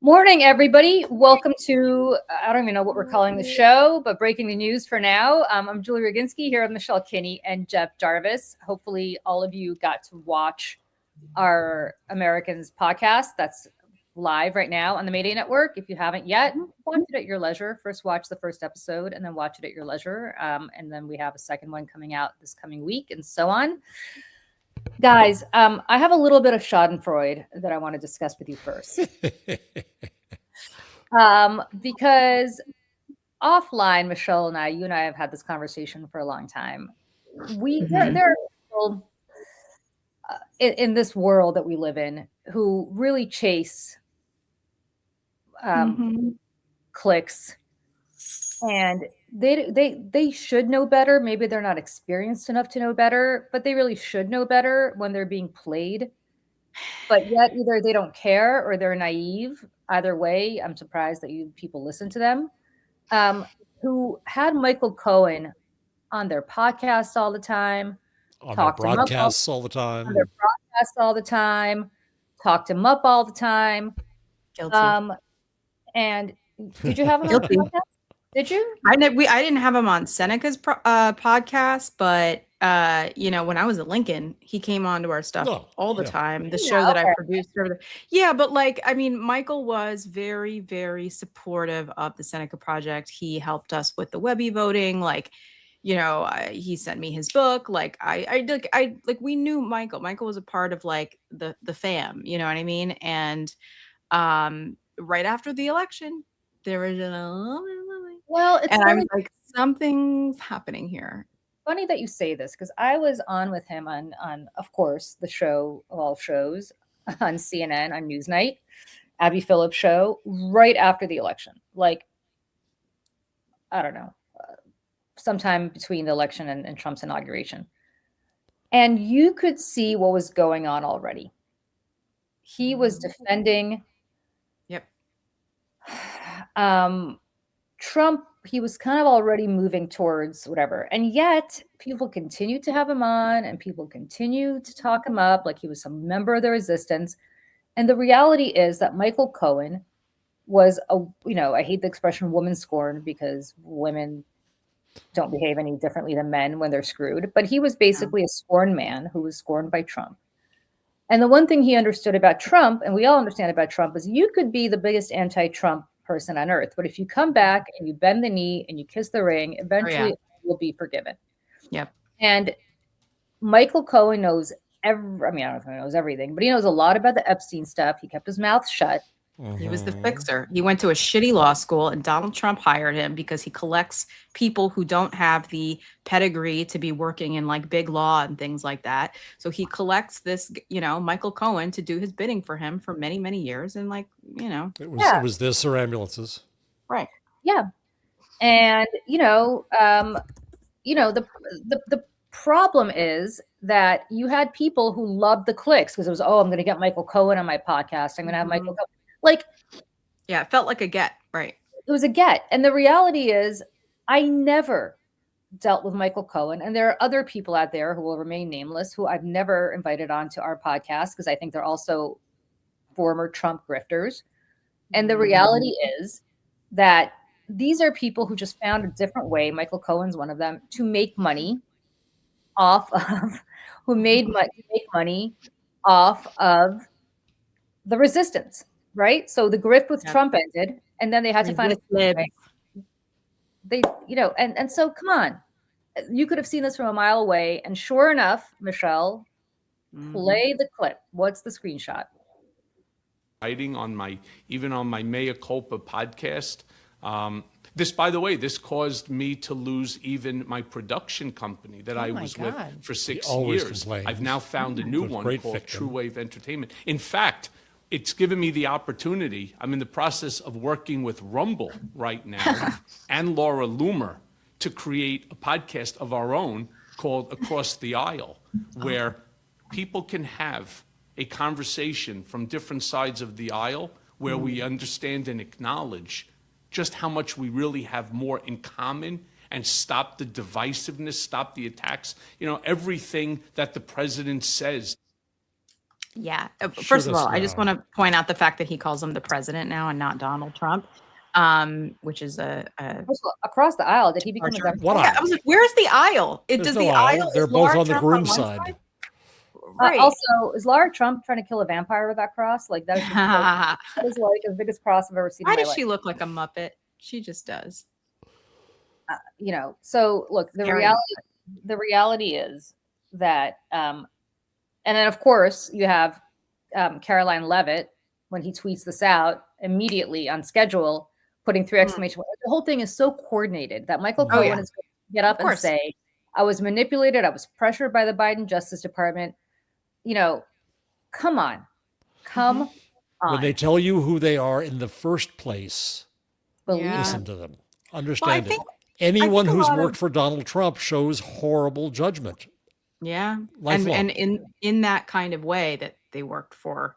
Morning, everybody. Welcome to, I don't even know what we're calling the show, but breaking the news for now. I'm Julie Roginski here with Michelle Kinney and Jeff Jarvis. Hopefully all of you got to watch our Americans podcast that's live right now on the Mayday Network. If you haven't yet, watch it at your leisure. First watch the first episode and then watch it at your leisure. And then we have a second one coming out this coming week and so on. Guys, I have a little bit of Schadenfreude that I want to discuss with you first. Because offline, Michelle and I, you and I have had this conversation for a long time. There are people in this world that we live in who really chase clicks, and they should know better. Maybe they're not experienced enough to know better, but they really should know better when they're being played. But yet either they don't care or they're naive. Either way, I'm surprised that you people listen to them. Who had Michael Cohen on their podcasts all the time, on their broadcasts all the time, talked him up all the time. Guilty. And did you have him on the podcast? Did you? I didn't have him on Seneca's podcast, but when I was at Lincoln, he came on to our stuff all the time. The show that I produced. But Michael was very, very supportive of the Seneca Project. He helped us with the Webby voting. He sent me his book. We knew Michael. Michael was a part of the fam. You know what I mean? And right after the election, there was I'm like, something's happening here. Funny that you say this, because I was on with him on of course the show of all shows on CNN on Newsnight, Abby Phillips' show, right after the election. I don't know, sometime between the election and Trump's inauguration, and you could see what was going on already. He was defending Trump. He was kind of already moving towards whatever. And yet people continued to have him on and people continued to talk him up like he was some member of the resistance. And the reality is that Michael Cohen was I hate the expression woman scorned, because women don't behave any differently than men when they're screwed. But he was basically a scorned man who was scorned by Trump. And the one thing he understood about Trump, and we all understand about Trump, is you could be the biggest anti-Trump person on earth, but if you come back and you bend the knee and you kiss the ring, eventually it will be forgiven. Yep. And Michael Cohen knows I don't know if he knows everything, but he knows a lot about the Epstein stuff. He kept his mouth shut. He was the fixer. He went to a shitty law school and Donald Trump hired him because he collects people who don't have the pedigree to be working in big law and things like that. So he collects this, Michael Cohen to do his bidding for him for many, many years. And it was this or ambulances. Right. Yeah. And, the problem is that you had people who loved the clicks because it was, I'm going to get Michael Cohen on my podcast. I'm going to have Michael Cohen. It felt like a get, right? It was a get. And the reality is I never dealt with Michael Cohen. And there are other people out there who will remain nameless who I've never invited onto our podcast because I think they're also former Trump grifters. And the reality is that these are people who just found a different way, Michael Cohen's one of them, to make money off of, make money off of the resistance. Right. So the grift with Trump ended, and then they had to find a way. And so come on, you could have seen this from a mile away. And sure enough, Michelle, play the clip. What's the screenshot? Writing on my Mea Culpa podcast. This, by the way, this caused me to lose even my production company that I was with for 6 years. I've now found a new one called True Wave Entertainment. In fact, it's given me the opportunity. I'm in the process of working with Rumble right now and Laura Loomer to create a podcast of our own called Across the Aisle, where people can have a conversation from different sides of the aisle where we understand and acknowledge just how much we really have more in common and stop the divisiveness, stop the attacks, everything that the president says. Yeah. First of all, I just want to point out the fact that he calls him the president now and not Donald Trump, which is across the aisle. Did he become a Democrat? What aisle? I was like, where's the aisle? Does the aisle? They're both on the groom side. Right. Also, is Laura Trump trying to kill a vampire with that cross? Like that is like the biggest cross I've ever seen. Why does she look like a Muppet? She just does. So look, the reality is that, and then of course you have Kkkaroline Leavitt when he tweets this out immediately on schedule, putting 3 exclamation points. The whole thing is so coordinated that Michael Cohen is going to get up and say, "I was manipulated. I was pressured by the Biden Justice Department." Come on. When they tell you who they are in the first place, listen to them. Understand it. Anyone who's worked for Donald Trump shows horrible judgment. Yeah. And in that kind of way that they worked for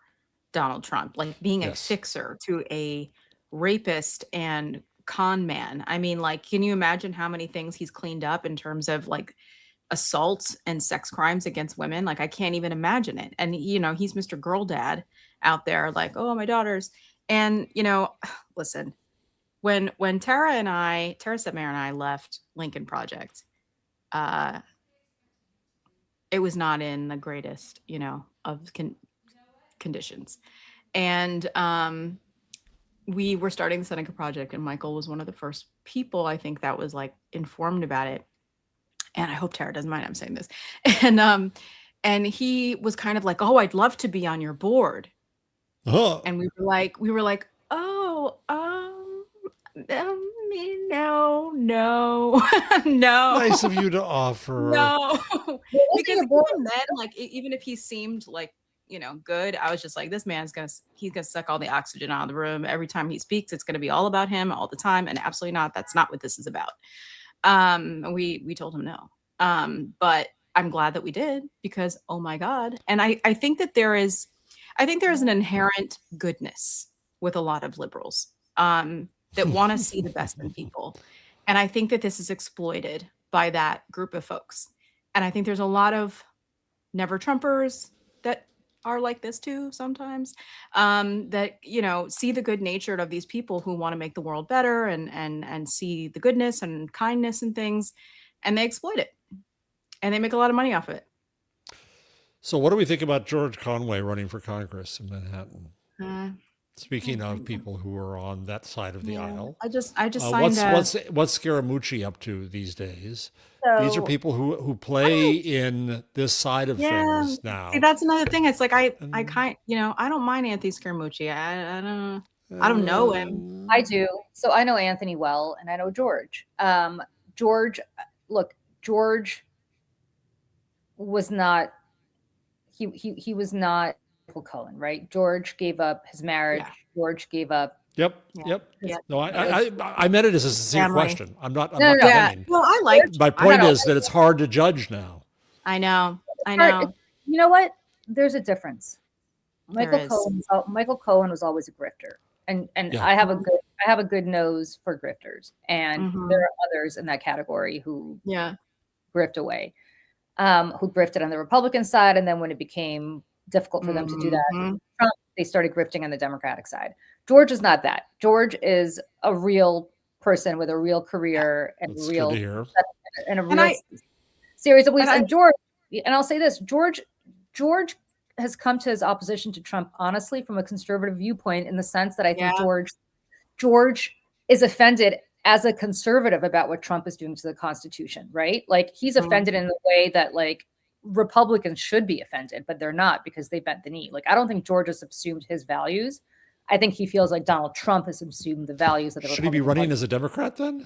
Donald Trump, like being a fixer to a rapist and con man. I mean, like, can you imagine how many things he's cleaned up in terms of like assaults and sex crimes against women? Like, I can't even imagine it. And, he's Mr. Girl Dad out there like, oh, my daughters. And, listen, when Tara Setmayer and I left Lincoln Project, it was not in the greatest, of conditions. And we were starting the Seneca Project, and Michael was one of the first people, I think, that was like informed about it. And I hope Tara doesn't mind I'm saying this. And he was kind of like, oh, I'd love to be on your board. And we were like, oh, no, no. Nice of you to offer. No. Because even then, like, even if he seemed like, good, I was just like, this man's he's gonna suck all the oxygen out of the room. Every time he speaks, it's gonna be all about him all the time. And absolutely not. That's not what this is about. We told him no. But I'm glad that we did, because, oh my God. And I think that there is an inherent goodness with a lot of liberals, that want to see the best in people. And I think that this is exploited by that group of folks. And I think there's a lot of never Trumpers that are like this too sometimes, that, see the good nature of these people who want to make the world better and see the goodness and kindness and things, and they exploit it. And they make a lot of money off of it. So what do we think about George Conway running for Congress in Manhattan? Speaking of people who are on that side of the aisle, I just signed what's Scaramucci up to these days? So, these are people who play in this side of things now. See, that's another thing. It's like I don't mind Anthony Scaramucci. I don't know him. I do. So I know Anthony well, and I know George. George was not. He was not Michael Cohen, right? George gave up his marriage. Yeah. George gave up. Yep. No, I meant it as a sincere question. I'm not condemning. Well, I like. My point is that it's hard to judge now. I know. You know what? There's a difference. Michael Cohen was always a grifter, and I have a good nose for grifters, and there are others in that category who grift away, who grifted on the Republican side, and then when it became difficult for them to do that, Trump, they started grifting on the Democratic side. George is not that. George is a real person with a real career and a real series of beliefs. And George, and I'll say this, George has come to his opposition to Trump honestly from a conservative viewpoint, in the sense that I think George is offended as a conservative about what Trump is doing to the Constitution, right? Like, he's offended in the way that, like, Republicans should be offended, but they're not, because they bent the knee. Like, I don't think George has subsumed his values. I think he feels like Donald Trump has subsumed the values of the Should he be running as a Democrat then?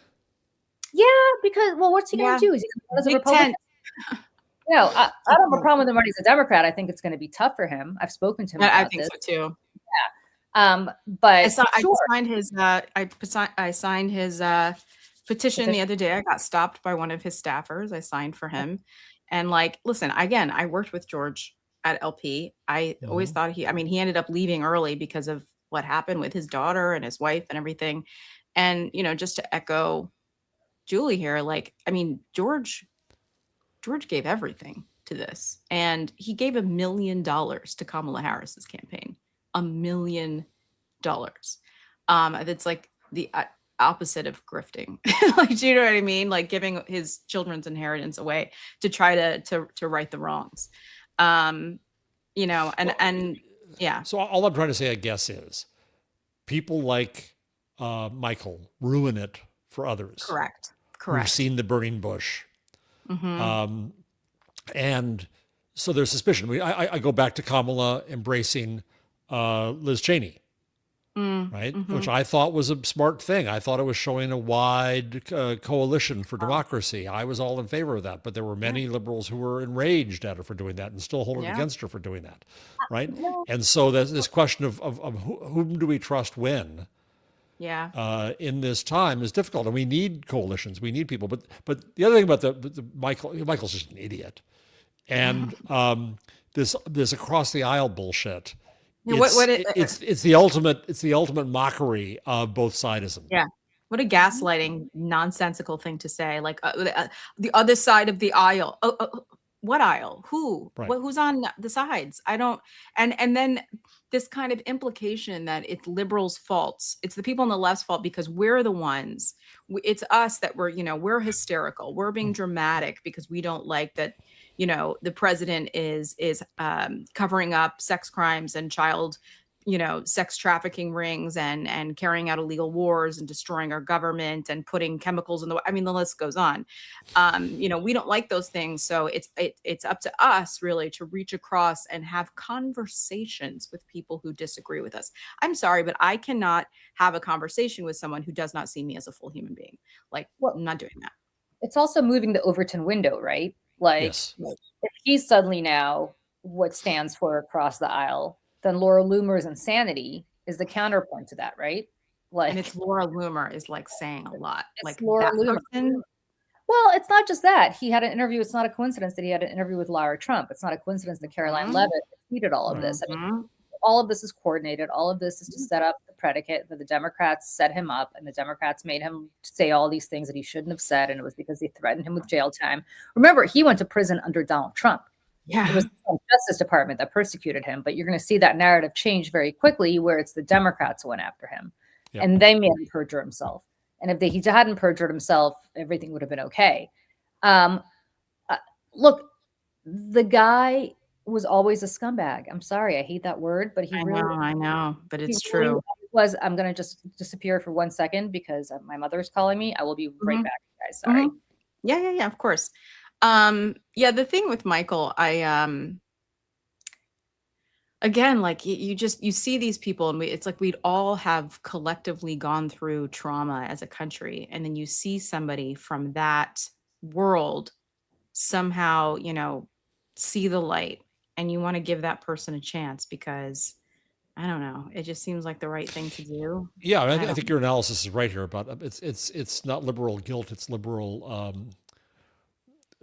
Yeah, because, well, what's he going to do? Is he going to run as a Republican? I don't have a problem with him running as a Democrat. I think it's going to be tough for him. I've spoken to him about this. So too. Yeah. But I signed his petition the other day. I got stopped by one of his staffers. I signed for him. And, like, listen, again, I worked with George at LP. I always thought he ended up leaving early because of what happened with his daughter and his wife and everything. And, just to echo Julie here, like, I mean, George gave everything. to this. And he gave $1 million to Kamala Harris's campaign. $1 million. That's like the opposite of grifting. Like, do you know what I mean? Like giving his children's inheritance away to try to right the wrongs. You know, and yeah. So all I'm trying to say, I guess, is people like Michael ruin it for others. Correct. Who've seen the burning bush. And so there's suspicion. I go back to Kamala embracing Liz Cheney, right? Which I thought was a smart thing. I thought it was showing a wide coalition for democracy. I was all in favor of that, but there were many liberals who were enraged at her for doing that and still hold it against her for doing that, right? And so there's this question of whom do we trust when? In this time is difficult, and we need coalitions. We need people. But the other thing about the Michael's just an idiot, and this across the aisle bullshit. It's the ultimate mockery of both sidism. Yeah. What a gaslighting, nonsensical thing to say. Like the other side of the aisle. What aisle? Who? Right. Who's on the sides? I don't. And then this kind of implication that it's liberals' faults. It's the people on the left's fault because we're the ones. It's us that we're hysterical. We're being dramatic because we don't like that. The president is covering up sex crimes and child, sex trafficking rings and carrying out illegal wars and destroying our government and putting chemicals in the list goes on. We don't like those things. So it's up to us really to reach across and have conversations with people who disagree with us. I'm sorry, but I cannot have a conversation with someone who does not see me as a full human being. Like, I'm not doing that. It's also moving the Overton window, right? Like, yes. If he's suddenly now what stands for across the aisle, then Laura Loomer's insanity is the counterpoint to that, right? Like, and it's Laura Loomer is like saying a lot. Like Laura Loomer. Well, it's not just that. He had an interview. It's not a coincidence that he had an interview with Lara Trump. It's not a coincidence that Kkkaroline Leavitt tweeted all of this. I mean, all of this is coordinated. All of this is to set up the predicate that the Democrats set him up, and the Democrats made him say all these things that he shouldn't have said, and it was because they threatened him with jail time. Remember, he went to prison under Donald Trump. Yeah. It was the Justice Department that persecuted him, but you're going to see that narrative change very quickly where it's the Democrats who went after him, and they made him perjure himself. And if he hadn't perjured himself, everything would have been okay. Look, the guy was always a scumbag. I'm sorry, I hate that word, but I know, but it's true. Was. I'm going to just disappear for 1 second because my mother's calling me. I will be right back, guys. Sorry. Yeah, of course. The thing with Michael, again, like you see these people and it's like we'd all have collectively gone through trauma as a country. And then you see somebody from that world somehow, see the light, and you want to give that person a chance because I don't know, it just seems like the right thing to do. Yeah. I think your analysis is right here about it's not liberal guilt. It's liberal,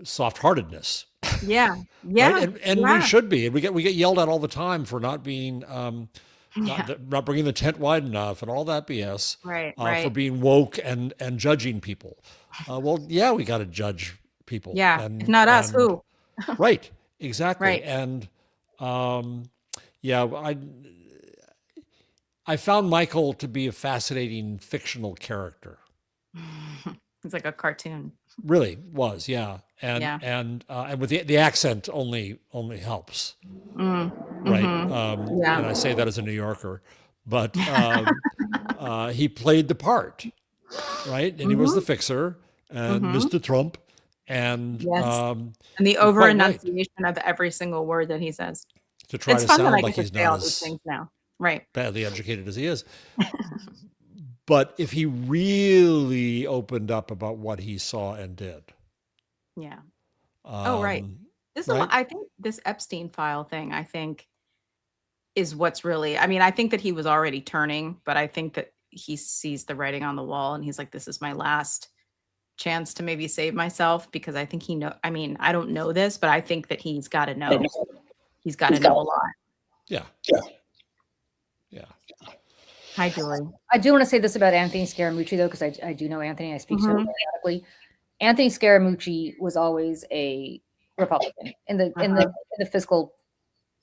soft-heartedness. Yeah. Right? And we should be. And we get yelled at all the time for not being not bringing the tent wide enough and all that BS. Right. For being woke and judging people. We got to judge people. Yeah. If not us, who? Right. Exactly. Right. And I found Michael to be a fascinating fictional character. It's like a cartoon. Really was, yeah. And with the accent only helps, right? And I say that as a New Yorker, but he played the part, right? And he was the fixer and Mr. Trump, and and the over enunciation of every single word that he says to try to sound like he's not as things now, badly educated as he is. But if he really opened up about what he saw and did. Yeah. I think this Epstein file thing, is what's really, I think that he was already turning, but I think that he sees the writing on the wall and he's like, this is my last chance to maybe save myself, because I think I don't know this, but I think that he's got to know. He's got to know a lot. Yeah. Hi, Julie. I do want to say this about Anthony Scaramucci, though, because I do know Anthony. I speak so periodically. Anthony Scaramucci was always a Republican in the fiscal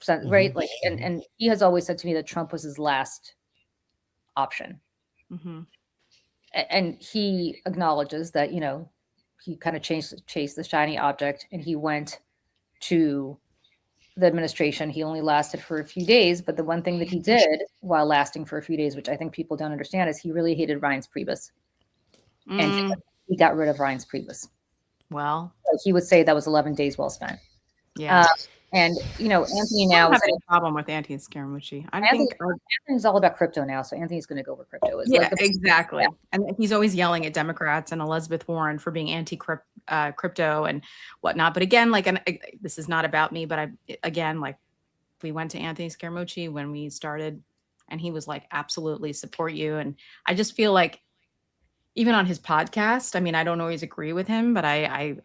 sense, right? Like, and he has always said to me that Trump was his last option. And he acknowledges that, you know, he kind of chased the shiny object, and he went to the administration. He only lasted for a few days, but the one thing that he did while lasting for a few days, which I think people don't understand, is he really hated Reince Priebus. And he got rid of Reince Priebus. Well, so he would say that was 11 days well spent. Yeah. And, you know, Anthony now has a problem with Scaramucci. Anthony's all about crypto now, so Anthony's going to go where crypto is. Yeah, like exactly. Yeah. And he's always yelling at Democrats and Elizabeth Warren for being anti-crypto and whatnot. But again, like, and this is not about me, but we went to Anthony Scaramucci when we started, and he was like, absolutely support you. And I just feel like, even on his podcast, I mean, I don't always agree with him, but I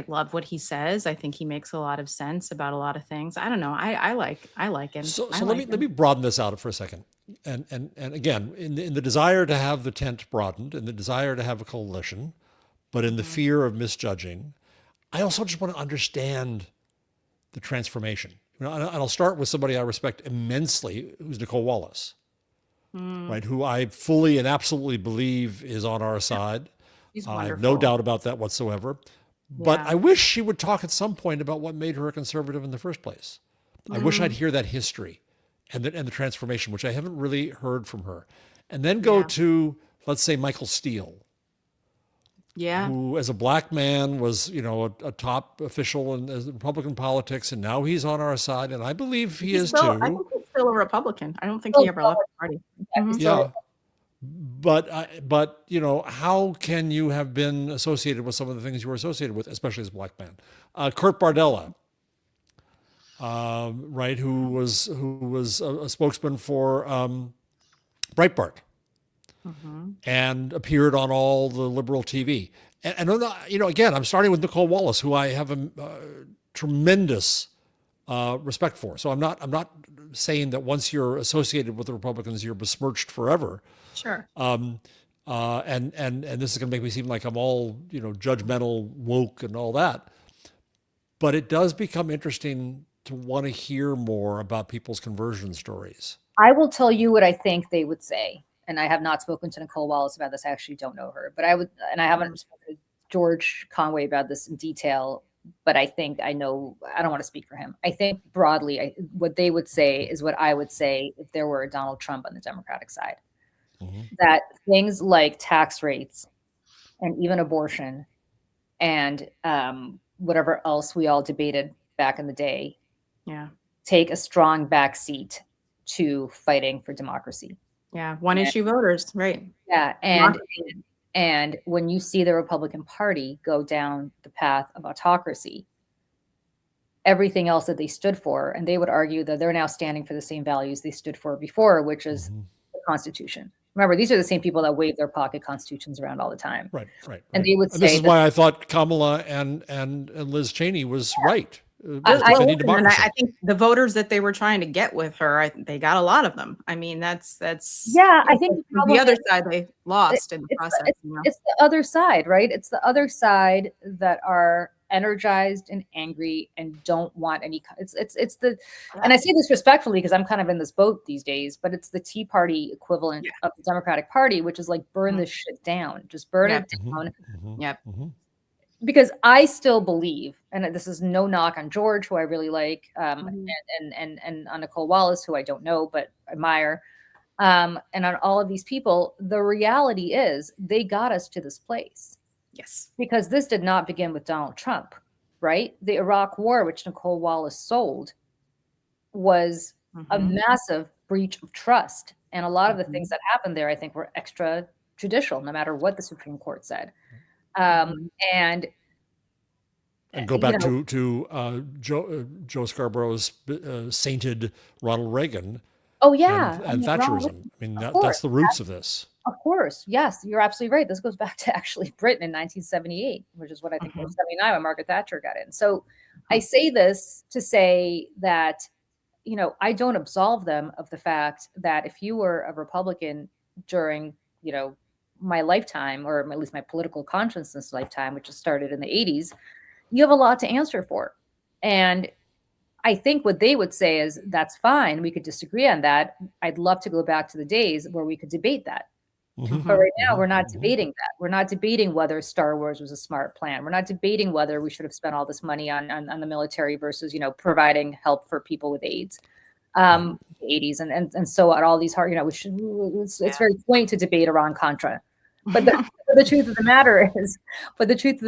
love what he says. I think he makes a lot of sense about a lot of things. I don't know. I like him. So let me broaden this out for a second. And again, in the desire to have the tent broadened, and the desire to have a coalition, but in the fear of misjudging, I also just want to understand the transformation. You know, and I'll start with somebody I respect immensely, who's Nicole Wallace, right? Who I fully and absolutely believe is on our side. I have no doubt about that whatsoever. But I wish she would talk at some point about what made her a conservative in the first place. I wish I'd hear that history and the transformation, which I haven't really heard from her. And then go to, let's say, Michael Steele, who as a black man was, you know, a top official in Republican politics, and now he's on our side, and I believe he's is still, too. I think he's still a Republican. I don't think he ever left the party. Yeah. But you know, how can you have been associated with some of the things you were associated with, especially as a black man? Kurt Bardella, right, who was a spokesman for Breitbart, and appeared on all the liberal TV. And you know, again, I'm starting with Nicole Wallace, who I have a tremendous respect for. So I'm not saying that once you're associated with the Republicans, you're besmirched forever. Sure. And this is going to make me seem like I'm all, you know, judgmental, woke, and all that. But it does become interesting to want to hear more about people's conversion stories. I will tell you what I think they would say. And I have not spoken to Nicole Wallace about this. I actually don't know her, but I would, and I haven't spoken to George Conway about this in detail, but I think I know, I don't want to speak for him. I think broadly, what they would say is what I would say if there were a Donald Trump on the Democratic side. That things like tax rates and even abortion and whatever else we all debated back in the day take a strong backseat to fighting for democracy. Yeah, issue voters, right. Yeah, and when you see the Republican Party go down the path of autocracy, everything else that they stood for, and they would argue that they're now standing for the same values they stood for before, which is the Constitution. Remember, these are the same people that wave their pocket constitutions around all the time. Right. And they would say, this is why I thought Kamala and Liz Cheney was right. I think the voters that they were trying to get with her, they got a lot of them. I mean, that's I think the other side they lost in the process. It's the other side, right? It's the other side that are energized and angry and don't want any. It's the, and I say this respectfully because I'm kind of in this boat these days, but it's the Tea Party equivalent of the Democratic Party, which is like burn this shit down, just burn it down. Because I still believe, and this is no knock on George, who I really like, and on Nicole Wallace, who I don't know but admire, and on all of these people, the reality is they got us to this place. Yes. Because this did not begin with Donald Trump, right? The Iraq War, which Nicole Wallace sold, was a massive breach of trust. And a lot of the things that happened there, I think, were extrajudicial, no matter what the Supreme Court said. And go back to Joe Scarborough's sainted Ronald Reagan. Oh, yeah. And Thatcherism. I mean, that's the roots of this. Of course. Yes, you're absolutely right. This goes back to actually Britain in 1978, which is what I think was 79 when Margaret Thatcher got in. So I say this to say that, you know, I don't absolve them of the fact that if you were a Republican during, you know, my lifetime, or at least my political consciousness lifetime, which started in the 80s, you have a lot to answer for. And I think what they would say is, that's fine. We could disagree on that. I'd love to go back to the days where we could debate that. Mm-hmm. But right now, we're not debating that. We're not debating whether Star Wars was a smart plan. We're not debating whether we should have spent all this money on the military versus, providing help for people with AIDS. The 80s and so on, all these hard, it's very quaint to debate Iran-Contra. But the truth of the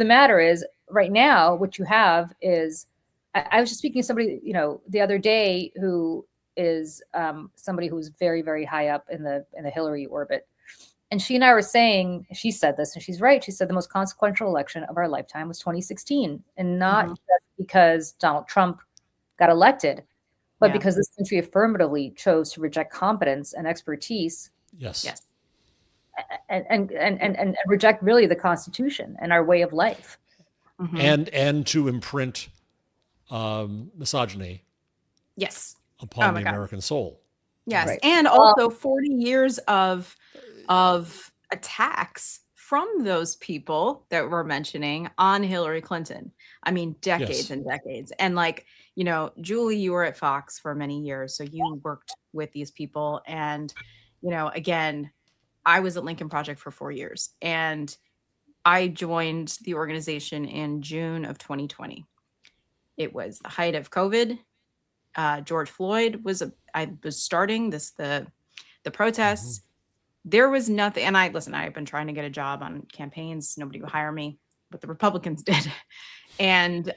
matter is, right now, what you have is, I was just speaking to somebody, the other day, who is somebody who's very, very high up in the Hillary orbit. And she and I were saying, she said this, and she's right. She said the most consequential election of our lifetime was 2016, and not just because Donald Trump got elected, but because this country affirmatively chose to reject competence and expertise. Yes. And reject really the Constitution and our way of life. And to imprint misogyny. Yes. Upon the American soul. Yes. Right. And also 40 years of attacks from those people that we're mentioning on Hillary Clinton. I mean, decades and decades. And Julie, you were at Fox for many years, so you worked with these people. And, again, I was at Lincoln Project for 4 years, and I joined the organization in June of 2020. It was the height of COVID. George Floyd I was starting the protests. There was nothing. And I've been trying to get a job on campaigns. Nobody would hire me, but the Republicans did. And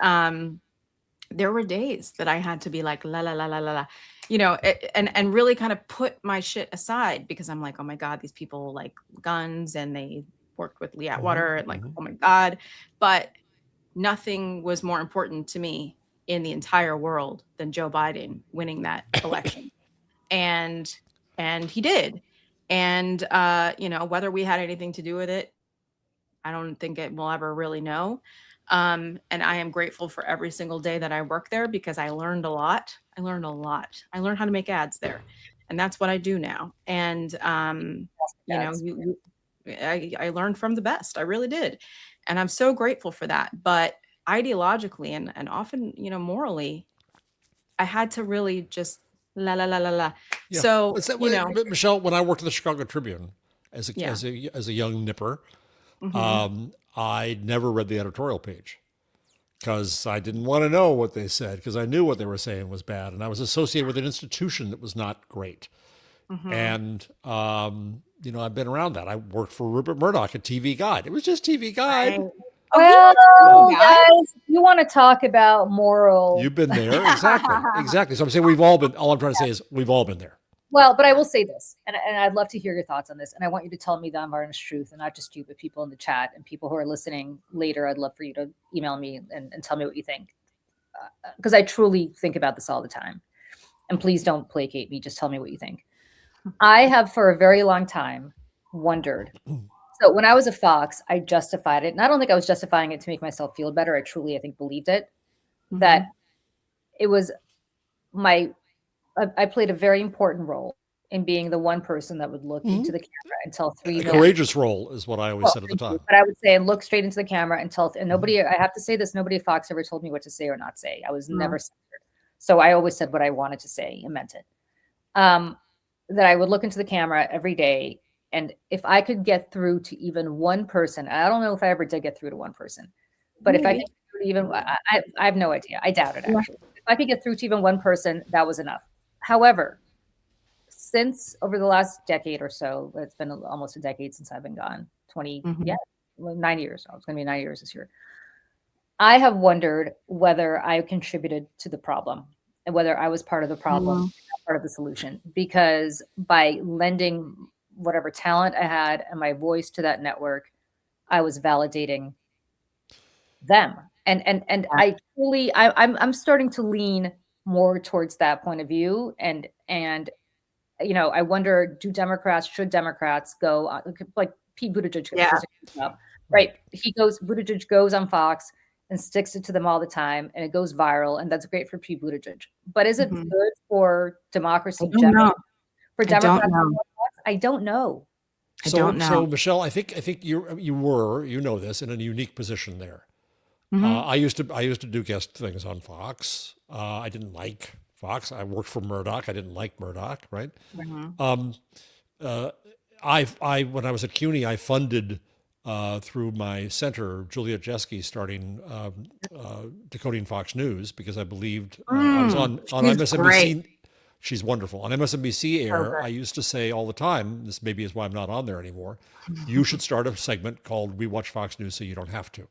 there were days that I had to be like, la, la, la, la, la, la, and really kind of put my shit aside, because I'm like, oh my God, these people like guns, and they worked with Lee Atwater, and oh my God. But nothing was more important to me in the entire world than Joe Biden winning that election. And he did. And, whether we had anything to do with it, I don't think it will ever really know. And I am grateful for every single day that I work there, because I learned a lot. I learned how to make ads there. And that's what I do now. And, I learned from the best. I really did. And I'm so grateful for that. But ideologically and often, morally, I had to really just la la la la la. Yeah. So Michelle, when I worked at the Chicago Tribune as a young nipper, I never read the editorial page, because I didn't want to know what they said, because I knew what they were saying was bad, and I was associated with an institution that was not great. And I've been around that. I worked for Rupert Murdoch at TV Guide. It was just TV Guide. Well, guys, you want to talk about moral. You've been there. Exactly. So I'm saying all I'm trying to say is we've all been there. Well, but I will say this, and I'd love to hear your thoughts on this. And I want you to tell me the unvarnished truth, and not just you, but people in the chat and people who are listening later. I'd love for you to email me and tell me what you think. Because I truly think about this all the time. And please don't placate me. Just tell me what you think. I have for a very long time wondered. So when I was at Fox, I justified it. And I don't think I was justifying it to make myself feel better. I truly, I think, believed it. That it was I played a very important role in being the one person that would look into the camera and tell a courageous role is what I always said at the time. But I would say, and look straight into the camera and nobody, I have to say this, nobody at Fox ever told me what to say or not say. I was never censored. So I always said what I wanted to say and meant it. That I would look into the camera every day. And if I could get through to even one person, I don't know if I ever did get through to one person, but if I could I have no idea. I doubt it, actually. If I could get through to even one person, that was enough. However, since over the last decade or so, it's been almost a decade since I've been gone, 9 years. It's going to be 9 years this year. I have wondered whether I contributed to the problem and whether I was part of the problem, part of the solution, because by lending whatever talent I had and my voice to that network, I was validating them. And I truly, I'm starting to lean more towards that point of view. And I wonder, should Democrats go like Pete Buttigieg? Right. Buttigieg goes on Fox and sticks it to them all the time, and it goes viral, and that's great for Pete Buttigieg. But is it good for democracy? For Democrats? I don't know. So Michelle, I think you know this, in a unique position there. I used to do guest things on Fox. I didn't like Fox. I worked for Murdoch. I didn't like Murdoch, right? When I was at CUNY, I funded through my center, Juliet Jeske, starting Decoding Fox News, because I believed I was on MSNBC. Great. She's wonderful. On MSNBC air, I used to say all the time, this maybe is why I'm not on there anymore, you should start a segment called We Watch Fox News So You Don't Have to.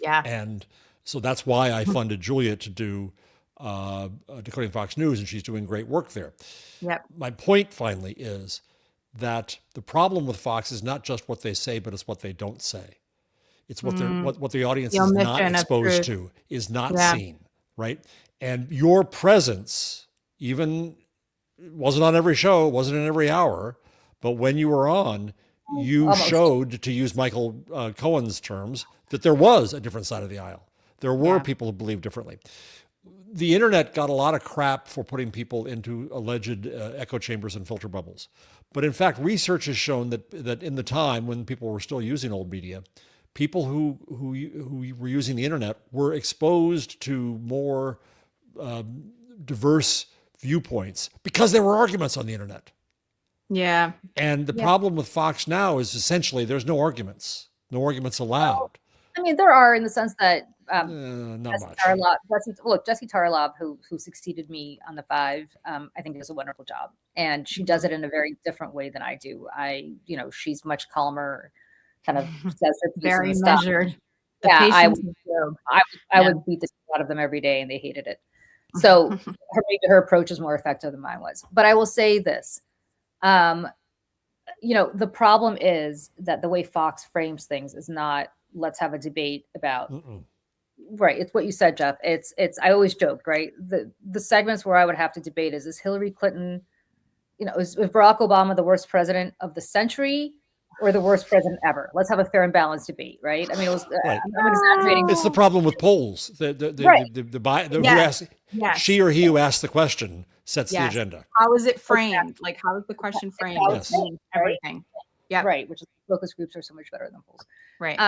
Yeah. And so that's why I funded Juliet to do Decoding Fox News, and she's doing great work there. Yep. My point finally is that the problem with Fox is not just what they say, but it's what they don't say. It's what what the audience is not exposed to, is not seen, right? And your presence, even wasn't on every show, wasn't in every hour, but when you were on, you showed, to use Michael Cohen's terms, that there was a different side of the aisle. There were people who believed differently. The internet got a lot of crap for putting people into alleged echo chambers and filter bubbles. But in fact, research has shown that in the time when people were still using old media, people who were using the internet were exposed to more diverse viewpoints because there were arguments on the internet. Yeah. And the problem with Fox now is essentially there's no arguments allowed. I mean, there are, in the sense that not much. Jesse Tarlov, who succeeded me on the 5, I think does a wonderful job, and she does it in a very different way than I do. She's much calmer, kind of says her piece very and measured. I would beat the shit out of them every day, and they hated it. So her approach is more effective than mine was. But I will say this. The problem is that the way Fox frames things is not, let's have a debate about, right. It's what you said, Jeff. It's, I always joked, right. The segments where I would have to debate is Hillary Clinton, is Barack Obama the worst president of the century or the worst president ever? Let's have a fair and balanced debate, right? I mean, it was, right. I'm exaggerating. It's the problem with polls. She or he who asked the question sets the agenda. How is it framed? Like, how is the question framed? Yes. Everything. Yeah. Right. Which is, focus groups are so much better than polls. Right.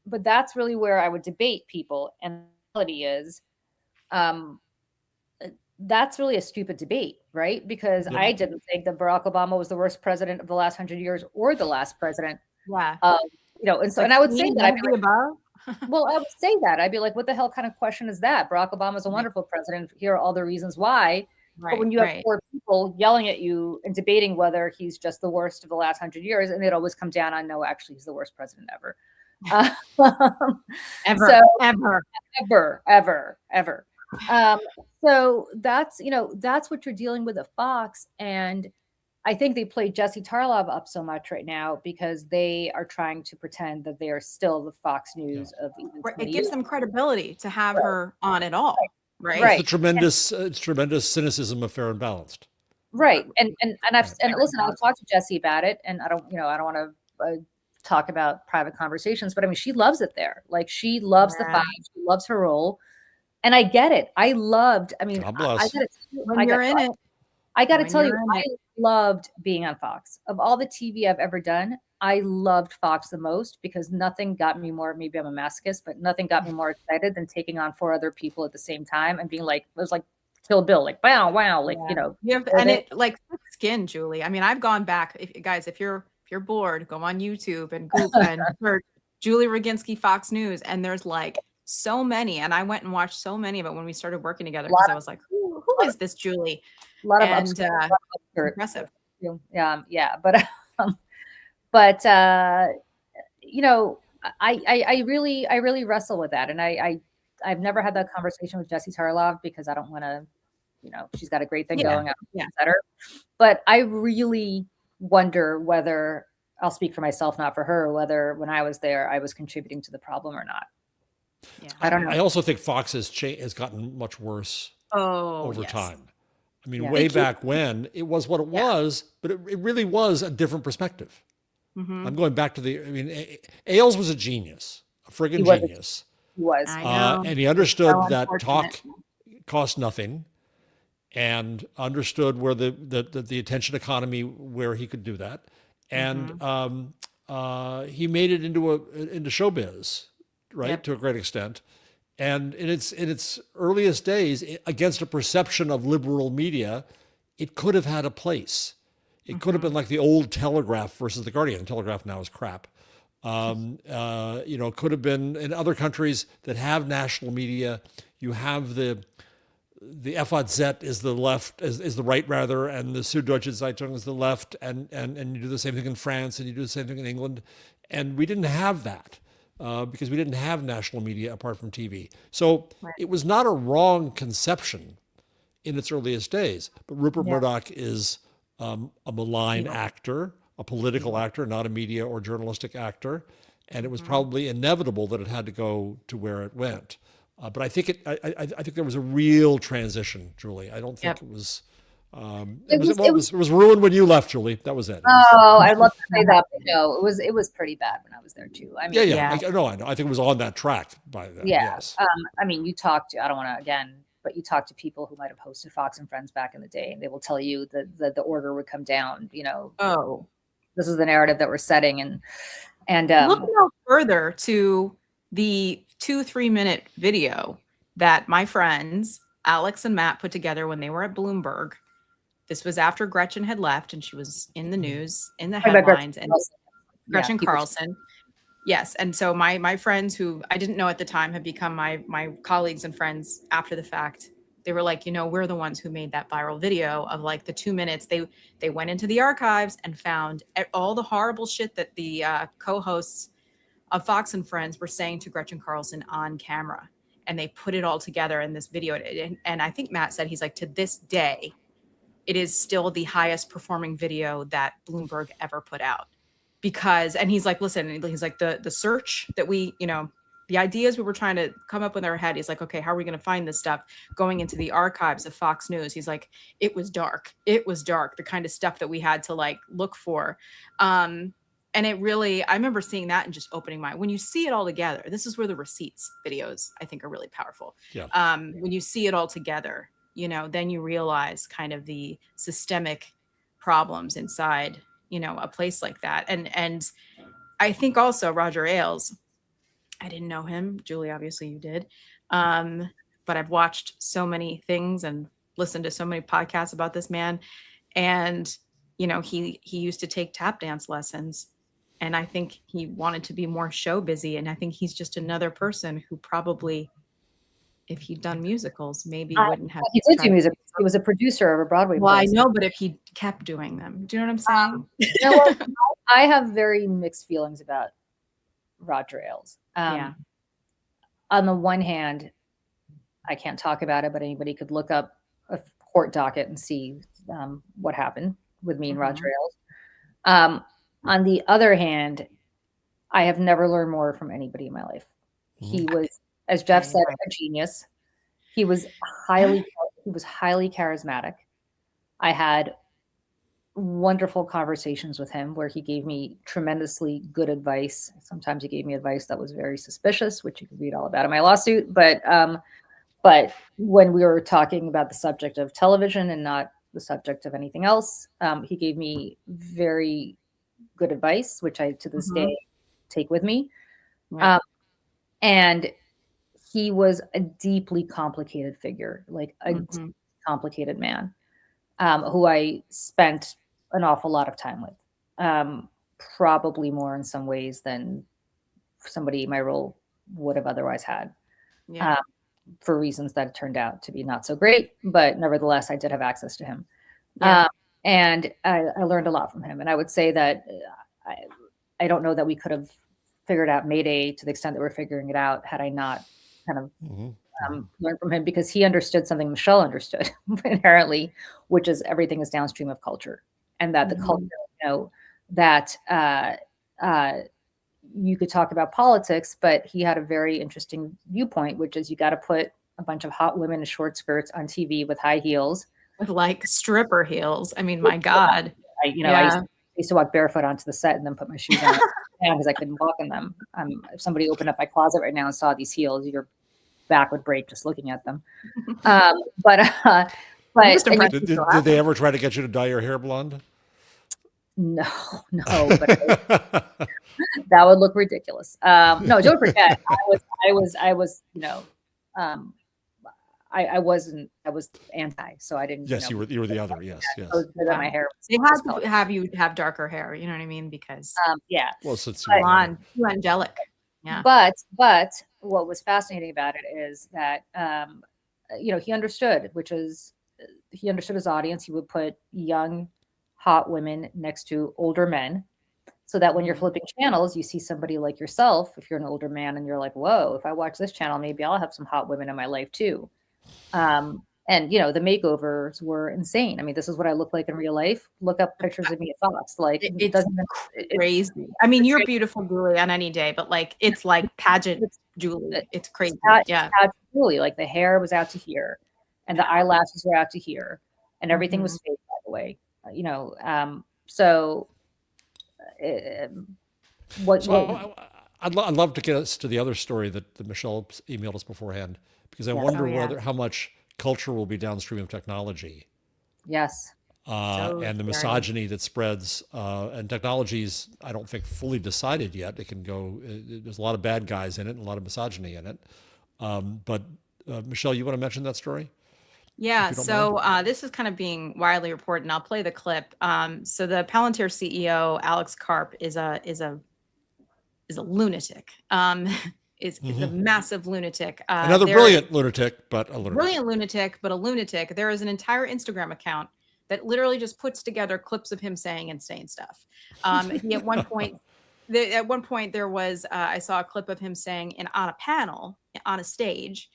But that's really where I would debate people. And the reality is, that's really a stupid debate, right? Because I didn't think that Barack Obama was the worst president of the last 100 years or the last president. Yeah. And I would say that I'd be like, well, I would say that I'd be like, what the hell kind of question is that? Barack Obama's a wonderful president. Here are all the reasons why. Right, but when you have 4 people yelling at you and debating whether he's just the worst of the last 100 years, and it always come down on, no, actually, he's the worst president ever. Ever. So that's what you're dealing with at Fox. And I think they played Jesse Tarlov up so much right now because they are trying to pretend that they are still the Fox News of even it gives them credibility to have her on at all. Right. It's the tremendous cynicism of Fair and Balanced. Right. And listen, I've talked to Jesse about it, and I don't want to talk about private conversations, but I mean, she loves it there. Like, she loves the Fox, she loves her role. And I get it. I loved, I mean, I got to tell you, I loved being on Fox. Of all the TV I've ever done, I loved Fox the most because nothing got me more, maybe I'm a masochist, but nothing got me more excited than taking on 4 other people at the same time and being like, it was like Kill Bill, like, wow, like, and it like skin, Julie. I mean, I've gone back, if you're bored, go on YouTube and Google and search Julie Roginski Fox News, and there's like so many, and I went and watched so many of it when we started working together because I was like, who is this Julie? A lot of impressive. Yeah, but I really wrestle with that, and I've never had that conversation with Jesse Tarlov because I don't want to, she's got a great thing going on, better. But I really wonder whether, I'll speak for myself, not for her, whether when I was there, I was contributing to the problem or not. Yeah. I don't know. I also think Fox has gotten much worse over time. I mean, way back when it was what it was, but it really was a different perspective. Mm-hmm. I'm going back to Ailes was a genius, a friggin' genius. He was. And he understood that talk cost nothing and understood where the attention economy, where he could do that. And he made it into showbiz, right, Yep. to a great extent. And in its earliest days, against a perception of liberal media, it could have had a place. It could have been like the old Telegraph versus the Guardian. The Telegraph now is crap. Could have been in other countries that have national media. You have the FAZ is the left, is the right rather, and the Süddeutsche Zeitung is the left, and you do the same thing in France, and you do the same thing in England, and we didn't have that because we didn't have national media apart from TV. So it was not a wrong conception in its earliest days, but Rupert Murdoch is a malign actor, a political actor, not a media or journalistic actor, and it was probably inevitable that it had to go to where it went. But I think I think there was a real transition, Julie. I don't think it was. It was ruined when you left, Julie. That was it. Oh, I'd love to say that, but no, it was pretty bad when I was there too. I mean, I know. I think it was on that track by then. Yeah. Yes. I mean, you talk to, I don't want to again, but you talk to people who might have hosted Fox and Friends back in the day, and they will tell you that the order would come down. Oh, this is the narrative that we're setting, and look no further to the 2-3 minute video that my friends Alex and Matt put together when they were at Bloomberg. This was after Gretchen had left, and she was in the news, in the headlines, and Gretchen Carlson. Yes, and so my friends who I didn't know at the time have become my colleagues and friends after the fact. They were like, we're the ones who made that viral video of like the 2 minutes. They went into the archives and found all the horrible shit that the co-hosts of Fox and Friends were saying to Gretchen Carlson on camera, and they put it all together in this video. And I think Matt said, he's like, to this day, it is still the highest performing video that Bloomberg ever put out. Because, and he's like, listen, he's like, the search that we, the ideas we were trying to come up with in our head, he's like, okay, how are we going to find this stuff? Going into the archives of Fox News, he's like, it was dark. It was dark, the kind of stuff that we had to like look for. And it really, I remember seeing that and just opening when you see it all together, this is where the receipts videos, I think, are really powerful. Yeah. When you see it all together, then you realize kind of the systemic problems inside, a place like that. And I think also Roger Ailes, I didn't know him. Julie, obviously you did. But I've watched so many things and listened to so many podcasts about this man. And, he used to take tap dance lessons. And I think he wanted to be more show busy. And I think he's just another person who probably, if he'd done musicals, maybe wouldn't have. He did do musicals. He was a producer of a Broadway play. Well, I know, but if he kept doing them, do you know what I'm saying? I have very mixed feelings about Roger Ailes. On the one hand, I can't talk about it, but anybody could look up a court docket and see what happened with me and Roger Ailes. On the other hand, I have never learned more from anybody in my life. He was, as Jeff said, a genius. He was highly charismatic. I had wonderful conversations with him where he gave me tremendously good advice. Sometimes he gave me advice that was very suspicious, which you can read all about in my lawsuit. But when we were talking about the subject of television and not the subject of anything else, he gave me very good advice, which I to this day take with me. Right. And he was a deeply complicated figure, like a complicated man, who I spent an awful lot of time with, probably more in some ways than somebody in my role would have otherwise had, for reasons that turned out to be not so great. But nevertheless, I did have access to him. Yeah. And I learned a lot from him. And I would say that I don't know that we could have figured out Mayday to the extent that we're figuring it out had I not kind of learned from him, because he understood something Michelle understood inherently, which is everything is downstream of culture, and that the culture, that you could talk about politics, but he had a very interesting viewpoint, which is you got to put a bunch of hot women in short skirts on TV with high heels. With like stripper heels. I mean, my God. I used to walk barefoot onto the set and then put my shoes on because I couldn't walk in them. If somebody opened up my closet right now and saw these heels, your back would break just looking at them. But did they ever try to get you to dye your hair blonde? No, but that would look ridiculous. No, don't forget, I was, I was anti, so I didn't. Yes, you were the other. Yes. My hair. They had to have you have darker hair. You know what I mean? Because yeah. Well, since blonde, too angelic. Yeah. But what was fascinating about it is that he understood, he understood his audience. He would put young, hot women next to older men, so that when you're flipping channels, you see somebody like yourself. If you're an older man and you're like, whoa, if I watch this channel, maybe I'll have some hot women in my life too. And the makeovers were insane. I mean, this is what I look like in real life. Look up pictures of me at Fox. Like it's crazy. I mean, you're beautiful, Julie, on any day, but like it's like pageant Julie. It's crazy. Yeah, pageant Julie. Like the hair was out to here, and the eyelashes were out to here, and everything was fake, by the way. So I'd love to get us to the other story that Michelle emailed us beforehand, because I wonder how much culture will be downstream of technology. Yes. And the misogyny that spreads, and technology's, I don't think, fully decided yet. It can go, there's a lot of bad guys in it and a lot of misogyny in it. But Michelle, you want to mention that story? Yeah, so this is kind of being widely reported, and I'll play the clip. So the Palantir CEO Alex Karp is a lunatic. Is a massive lunatic. Another brilliant lunatic, but a lunatic. Brilliant lunatic, but a lunatic. There is an entire Instagram account that literally just puts together clips of him saying insane stuff. He at one point there was I saw a clip of him saying on a panel on a stage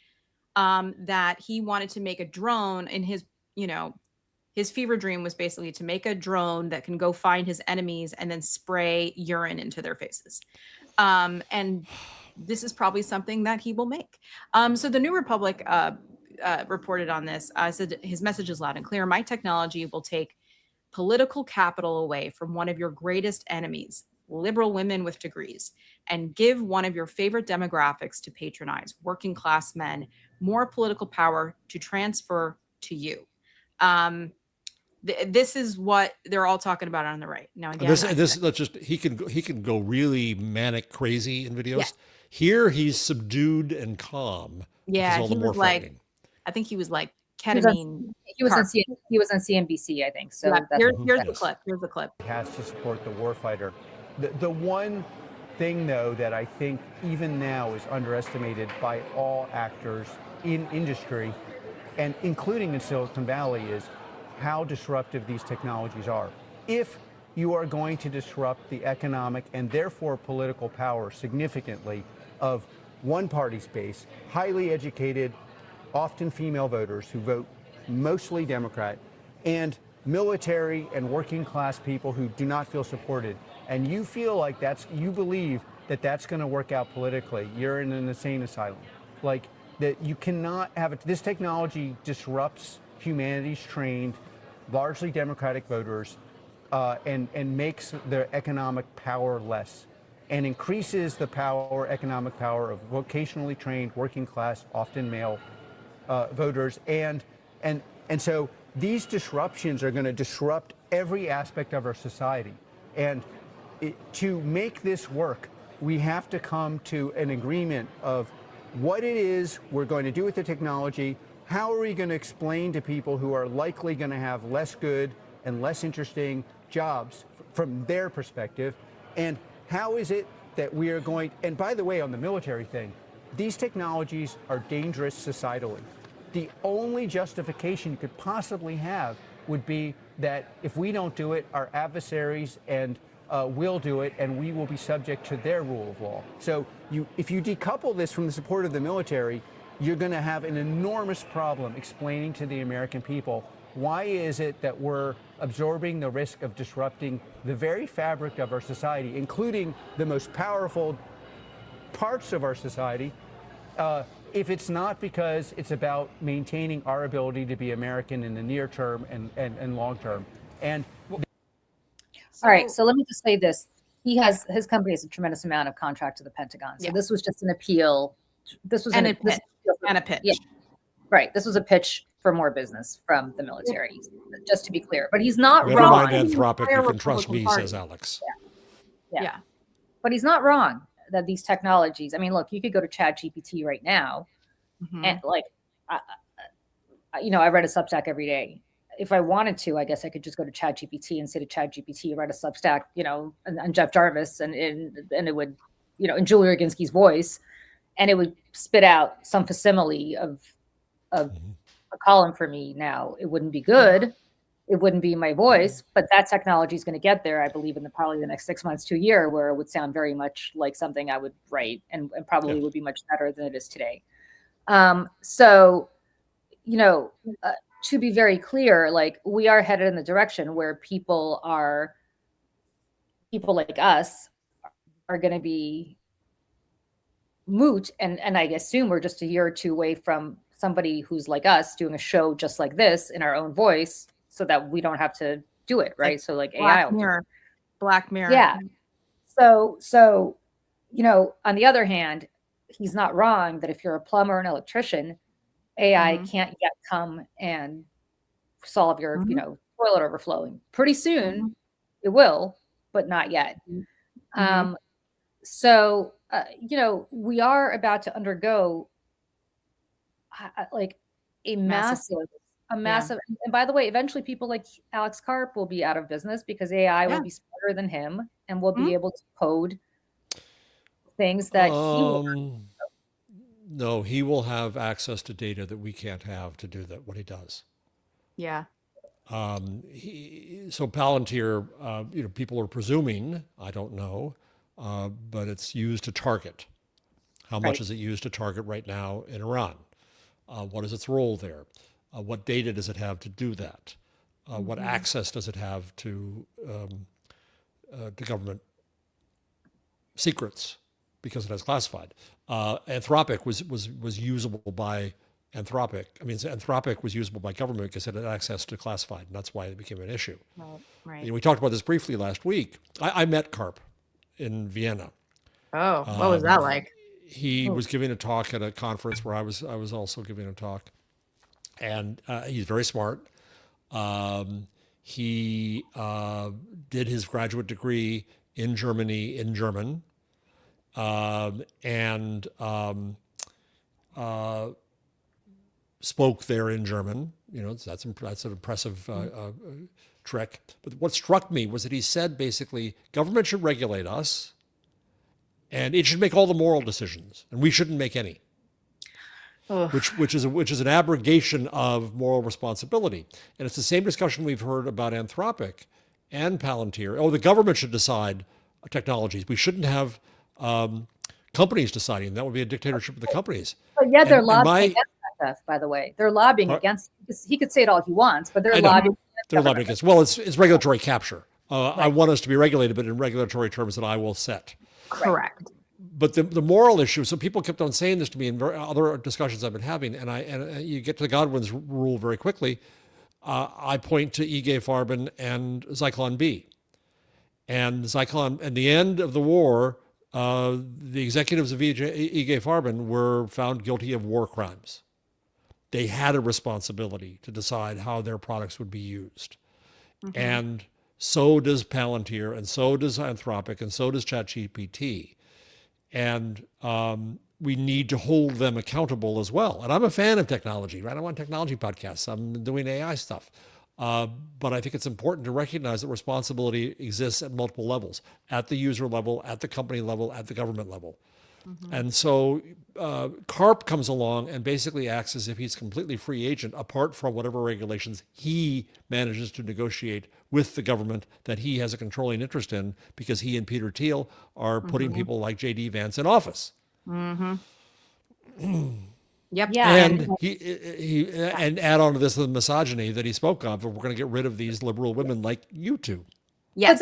that he wanted to make a drone, and his fever dream was basically to make a drone that can go find his enemies and then spray urine into their faces. And this is probably something that he will make. So the New Republic reported on this. Said his message is loud and clear. My technology will take political capital away from one of your greatest enemies, liberal women with degrees, and give one of your favorite demographics to patronize, working class men, more political power to transfer to you. This is what they're all talking about on the right now. Again, he can go really manic crazy in videos. Yeah. Here he's subdued and calm. Yeah, he was like, I think he was like ketamine. He was on CNBC, I think. So yeah, here's the clip. Here's the clip. He has to support the warfighter. The one thing, though, that I think even now is underestimated by all actors in industry, and including in Silicon Valley, is how disruptive these technologies are. If you are going to disrupt the economic and therefore political power significantly of one party space, highly educated, often female voters who vote mostly Democrat, and military and working class people who do not feel supported, and you feel like you believe that that's going to work out politically, you're in an insane asylum. Like, that you cannot have it. This technology disrupts humanities trained, largely Democratic voters, and makes their economic power less, and increases the economic power of vocationally trained, working class, often male voters. And so these disruptions are going to disrupt every aspect of our society. And to make this work, we have to come to an agreement of what it is we're going to do with the technology. How are we going to explain to people who are likely going to have less good and less interesting jobs from their perspective? And how is it that we are going, and by the way, on the military thing, these technologies are dangerous societally. The only justification you could possibly have would be that if we don't do it, our adversaries will do it, and we will be subject to their rule of law. So if you decouple this from the support of the military, you're going to have an enormous problem explaining to the American people, why is it that we're absorbing the risk of disrupting the very fabric of our society, including the most powerful parts of our society, if it's not because it's about maintaining our ability to be American in the near term and long term. And all right, so let me just say this. His company has a tremendous amount of contract to the Pentagon. So this was just an appeal. This was a pitch. Yeah, right. This was a pitch for more business from the military, just to be clear. But he's not Never wrong. mind Anthropic, you can trust me, says Alex. Yeah. But he's not wrong that these technologies, I mean, look, you could go to ChatGPT right now and like, I read a Substack every day. If I wanted to, I guess I could just go to ChatGPT and say to ChatGPT, write a Substack, and Jeff Jarvis, and it would, in Julia Roginski's voice, and it would spit out some facsimile of a column for me. Now, it wouldn't be good. It wouldn't be my voice, but that technology is going to get there, I believe, in probably the next 6 months to a year, where it would sound very much like something I would write, and probably would be much better than it is today. To be very clear, like, we are headed in the direction where people like us are going to be moot. And I assume we're just a year or two away from somebody who's like us doing a show just like this in our own voice, so that we don't have to do it. Right. So like Black AI. Black Mirror. Yeah. So, on the other hand, he's not wrong that if you're a plumber or an electrician, AI can't yet come and solve your, toilet overflowing. Pretty soon it will, but not yet. We are about to undergo like a massive, and by the way, eventually people like Alex Karp will be out of business because AI will be smarter than him and will be able to code things that he will. No, he will have access to data that we can't have to do what he does. Yeah. So Palantir, people are presuming, I don't know, but it's used to target. How much is it used to target right now in Iran? What is its role there? What data does it have to do that? What access does it have to government secrets, because it has classified? Anthropic was usable by Anthropic. I mean, Anthropic was usable by government because it had access to classified, and that's why it became an issue. Right. We talked about this briefly last week. I met Karp in Vienna. Oh, what was that like? He was giving a talk at a conference where I was also giving a talk, and he's very smart. He did his graduate degree in Germany in German, and spoke there in German. That's an impressive trick. But what struck me was that he said basically, government should regulate us, and it should make all the moral decisions, and we shouldn't make any. Which is an abrogation of moral responsibility. And it's the same discussion we've heard about Anthropic and Palantir. Oh, the government should decide technologies. We shouldn't have companies deciding. That would be a dictatorship of the companies. But yeah, they're lobbying against that stuff, by the way. They're lobbying against. He could say it all he wants, but they're lobbying. They're lobbying against. Well, it's regulatory capture. I want us to be regulated, but in regulatory terms that I will set. Correct. But the moral issue, so people kept on saying this to me in other discussions I've been having, and you get to the Godwin's rule very quickly. I point to E. Farben and Zyklon B. And Zyklon, at the end of the war, the executives of E. Farben were found guilty of war crimes. They had a responsibility to decide how their products would be used. And so does Palantir, and so does Anthropic, and so does ChatGPT. And we need to hold them accountable as well. And I'm a fan of technology, right? I want technology podcasts. I'm doing AI stuff. But I think it's important to recognize that responsibility exists at multiple levels, at the user level, at the company level, at the government level. And so Karp comes along and basically acts as if he's completely free agent, apart from whatever regulations he manages to negotiate with the government that he has a controlling interest in, because he and Peter Thiel are putting people like J.D. Vance in office. Yep. Yeah. And he add on to this the misogyny that he spoke of. We're going to get rid of these liberal women like you two. Yes.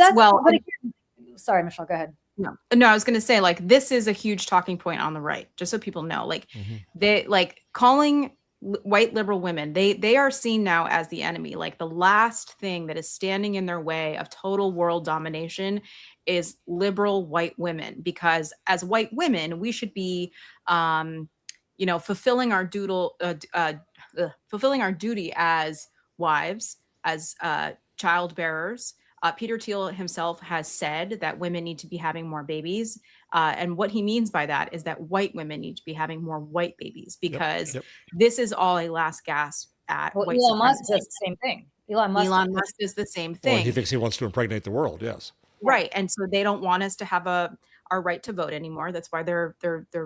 Sorry, Michelle, go ahead. No, I was going to say, like, this is a huge talking point on the right, just so people know, like, they like calling white liberal women, they are seen now as the enemy. Like, the last thing that is standing in their way of total world domination is liberal white women, because as white women, we should be, fulfilling our fulfilling our duty as wives, as child bearers. Peter Thiel himself has said that women need to be having more babies. And what he means by that is that white women need to be having more white babies, because this is all a last gasp at white Elon supremacy. Musk does the same thing. Elon Musk does the same thing. Well, he thinks he wants to impregnate the world. Yes. Right. And so they don't want us to have our right to vote anymore. That's why they're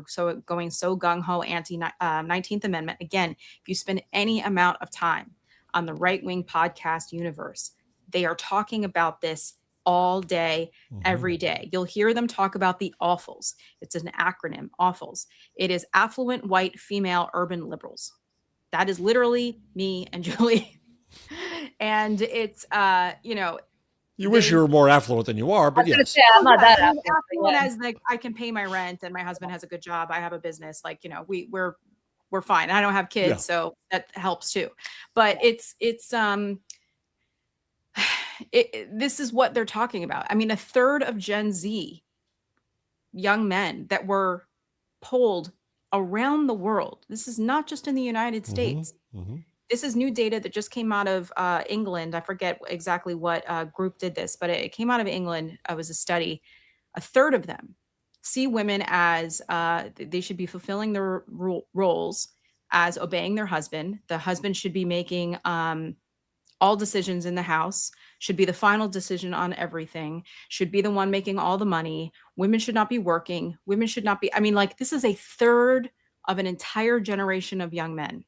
so going so gung-ho anti 19th Amendment. Again, if you spend any amount of time on the right-wing podcast universe, they are talking about this all day, every day. You'll hear them talk about the AWFLs. It's an acronym, AWFLs. It is affluent, white, female, urban liberals. That is literally me and Julie. And it's, you wish you were more affluent than you are, but yes. I'm not that affluent as like I can pay my rent and my husband has a good job. I have a business. Like, we're fine. I don't have kids, so that helps too. But this is what they're talking about. I mean, a third of Gen Z young men that were polled around the world. This is not just in the United States. This is new data that just came out of England. I forget exactly what group did this, but it came out of England. It was a study. A third of them see women as they should be fulfilling their roles as obeying their husband. The husband should be making all decisions in the house, should be the final decision on everything, should be the one making all the money. Women should not be working. Women should not be, this is a third of an entire generation of young men.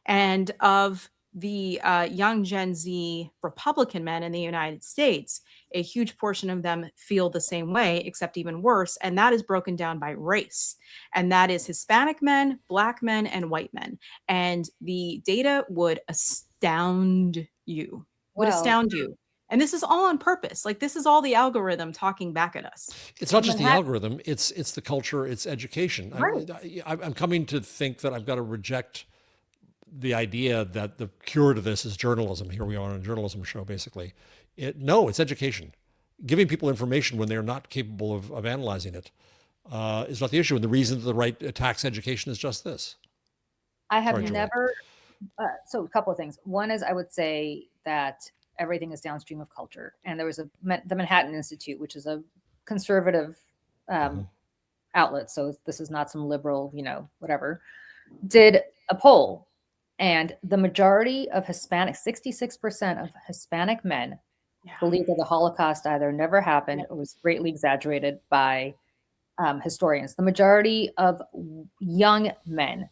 And of the young Gen Z Republican men in the United States, a huge portion of them feel the same way, except even worse. And that is broken down by race. And that is Hispanic men, Black men, and white men. And the data would astound you, And this is all on purpose. Like, this is all the algorithm talking back at us. It's not just the algorithm, it's the culture, it's education. Right. I'm coming to think that I've got to reject the idea that the cure to this is journalism. Here we are on a journalism show, basically. It's education. Giving people information when they're not capable of analyzing it is not the issue. And the reason that the right attacks education is just this. I have never, so a couple of things. One is I would say that everything is downstream of culture. And there was the Manhattan Institute, which is a conservative outlet. So this is not some liberal, whatever, did a poll. And the majority of Hispanic, 66% of Hispanic men believe that the Holocaust either never happened or was greatly exaggerated by historians. The majority of young men,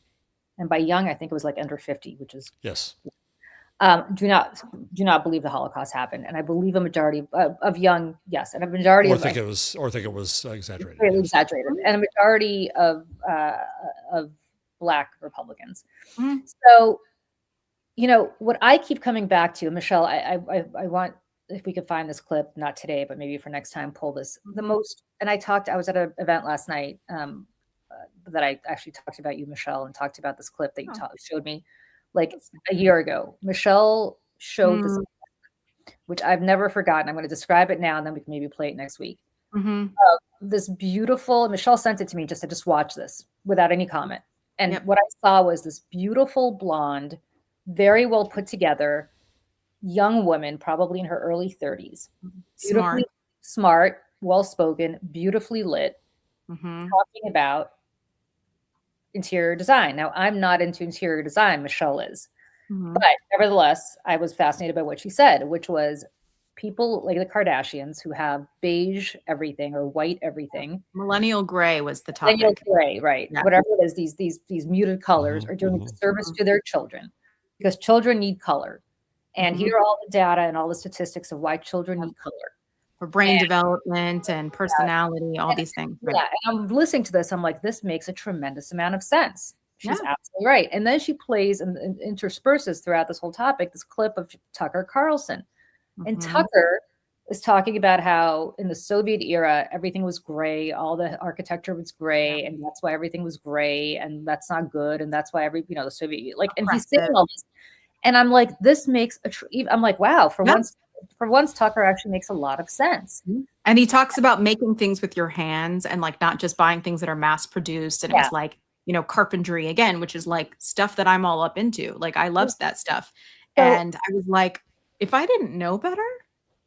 and by young, I think it was like under 50, which is do not believe the Holocaust happened. And I believe a majority of young, yes, and a majority think it was exaggerated. Greatly exaggerated, and a majority of Black Republicans. So, what I keep coming back to, Michelle, I want, if we could find this clip, not today, but maybe for next time, pull this. And I was at an event last night that I actually talked about you, Michelle, and talked about this clip that you showed me like a year ago. Michelle showed this, which I've never forgotten. I'm going to describe it now, and then we can maybe play it next week. This beautiful, Michelle sent it to me, I just watched this without any comment. And what I saw was this beautiful blonde, very well put together young woman, probably in her early 30s. Smart, well-spoken, beautifully lit, talking about interior design. Now, I'm not into interior design, Michelle is. But nevertheless, I was fascinated by what she said, which was people like the Kardashians who have beige everything or white everything. Millennial gray was the topic. Millennial gray, right. Yeah. Whatever it is, these muted colors are doing a disservice to their children, because children need color. And here are all the data and all the statistics of why children need color. For brain development and personality, all these things. Right? Yeah, and I'm listening to this, I'm like, this makes a tremendous amount of sense. She's absolutely right. And then she plays and intersperses throughout this whole topic this clip of Tucker Carlson. And Tucker is talking about how in the Soviet era, everything was gray, all the architecture was gray, and that's why everything was gray, and that's not good, and that's why the Soviet, and he's saying all this. And I'm like, this makes I'm like, wow, for once, Tucker actually makes a lot of sense. And he talks about making things with your hands and not just buying things that are mass produced. And it's like, carpentry again, which is like stuff that I'm all up into. Like I love that stuff. And I was like, if I didn't know better,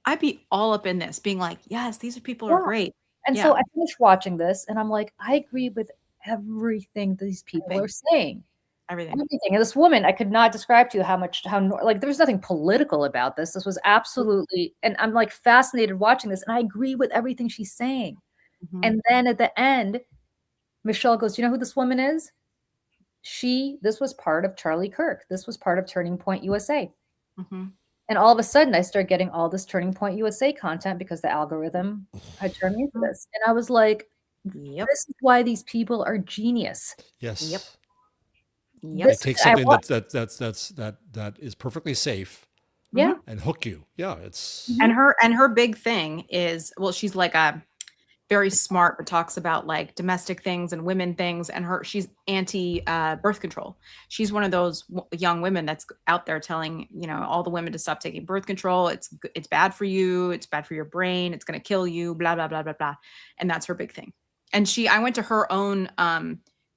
I'd be all up in this, being like, yes, these people are great. And so I finished watching this and I'm like, I agree with everything these people are saying. Everything. And this woman, I could not describe to you how there was nothing political about this. This was absolutely, and I'm like fascinated watching this, and I agree with everything she's saying. And then at the end, Michelle goes, "Do you know who this woman is? This was part of Charlie Kirk. This was part of Turning Point USA." And all of a sudden, I started getting all this Turning Point USA content because the algorithm had turned me into this. And I was like, this is why these people are genius. Yes. They take something that is perfectly safe, and hook you. Yeah, it's and her big thing is, well, she's like a very smart, but talks about like domestic things and women things, and she's anti birth control. She's one of those young women that's out there telling all the women to stop taking birth control. It's bad for you. It's bad for your brain. It's going to kill you. Blah blah blah blah blah. And that's her big thing. And I went to her own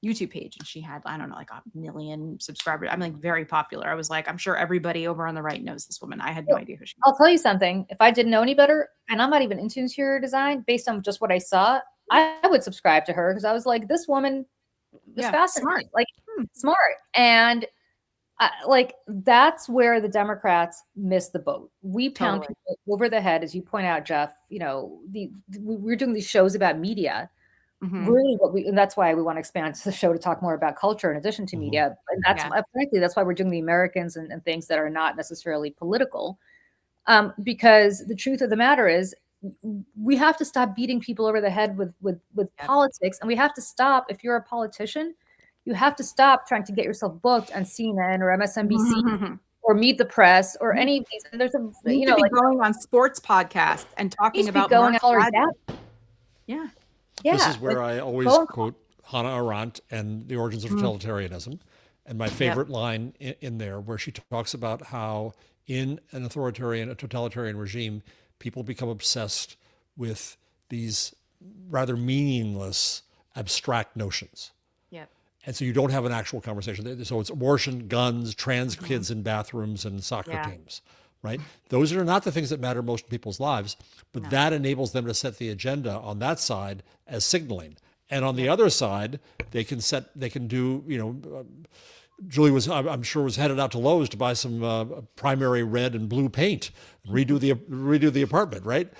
YouTube page, and she had, I don't know, like 1 million subscribers. I'm like very popular. I was like, I'm sure everybody over on the right knows this woman. I had no idea who she was. I'll tell you something. If I didn't know any better, and I'm not even into interior design, based on just what I saw, I would subscribe to her because I was like, this woman is fascinating, smart. And that's where the Democrats missed the boat. We pound people over the head, as you point out, Jeff. We're doing these shows about media. Really, and that's why we want to expand the show to talk more about culture in addition to media. And frankly, that's why we're doing the Americans and things that are not necessarily political. Because the truth of the matter is, we have to stop beating people over the head with politics, and we have to stop. If you're a politician, you have to stop trying to get yourself booked on CNN or MSNBC or Meet the Press or any of these. And there's going on sports podcasts and talking about This is where I always quote Hannah Arendt and The Origins of Totalitarianism. And my favorite line in there, where she talks about how in an authoritarian, a totalitarian regime, people become obsessed with these rather meaningless, abstract notions. And so you don't have an actual conversation. So it's abortion, guns, trans kids in bathrooms, and soccer teams. Right? Those are not the things that matter most in people's lives, but that enables them to set the agenda on that side as signaling. And on the other side, they can do, Julie I'm sure was headed out to Lowe's to buy some primary red and blue paint, redo the apartment, right?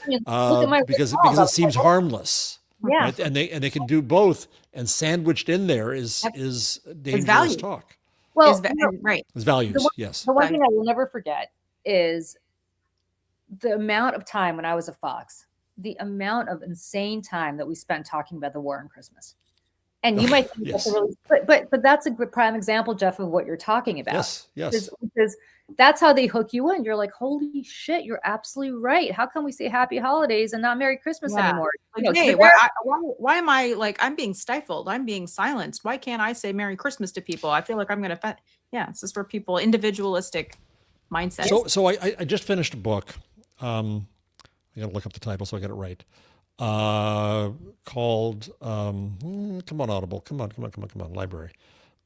Because it seems harmless. Right? And they can do both, and sandwiched in there is dangerous talk. Well, It's values, yes. The one thing I will never forget is the amount of time when I was a Fox, the amount of insane time that we spent talking about the war on Christmas. And you might think that's but that's a good prime example, Jeff, of what you're talking about. Yes. Because that's how they hook you in. You're like, holy shit, you're absolutely right. How can we say happy holidays and not Merry Christmas anymore? Hey, why am I like, I'm being stifled? I'm being silenced. Why can't I say Merry Christmas to people? I feel like I'm going to, this is for people, individualistic mindset. So I just finished a book. I got to look up the title so I get it right. Called come on, Audible. Come on, library.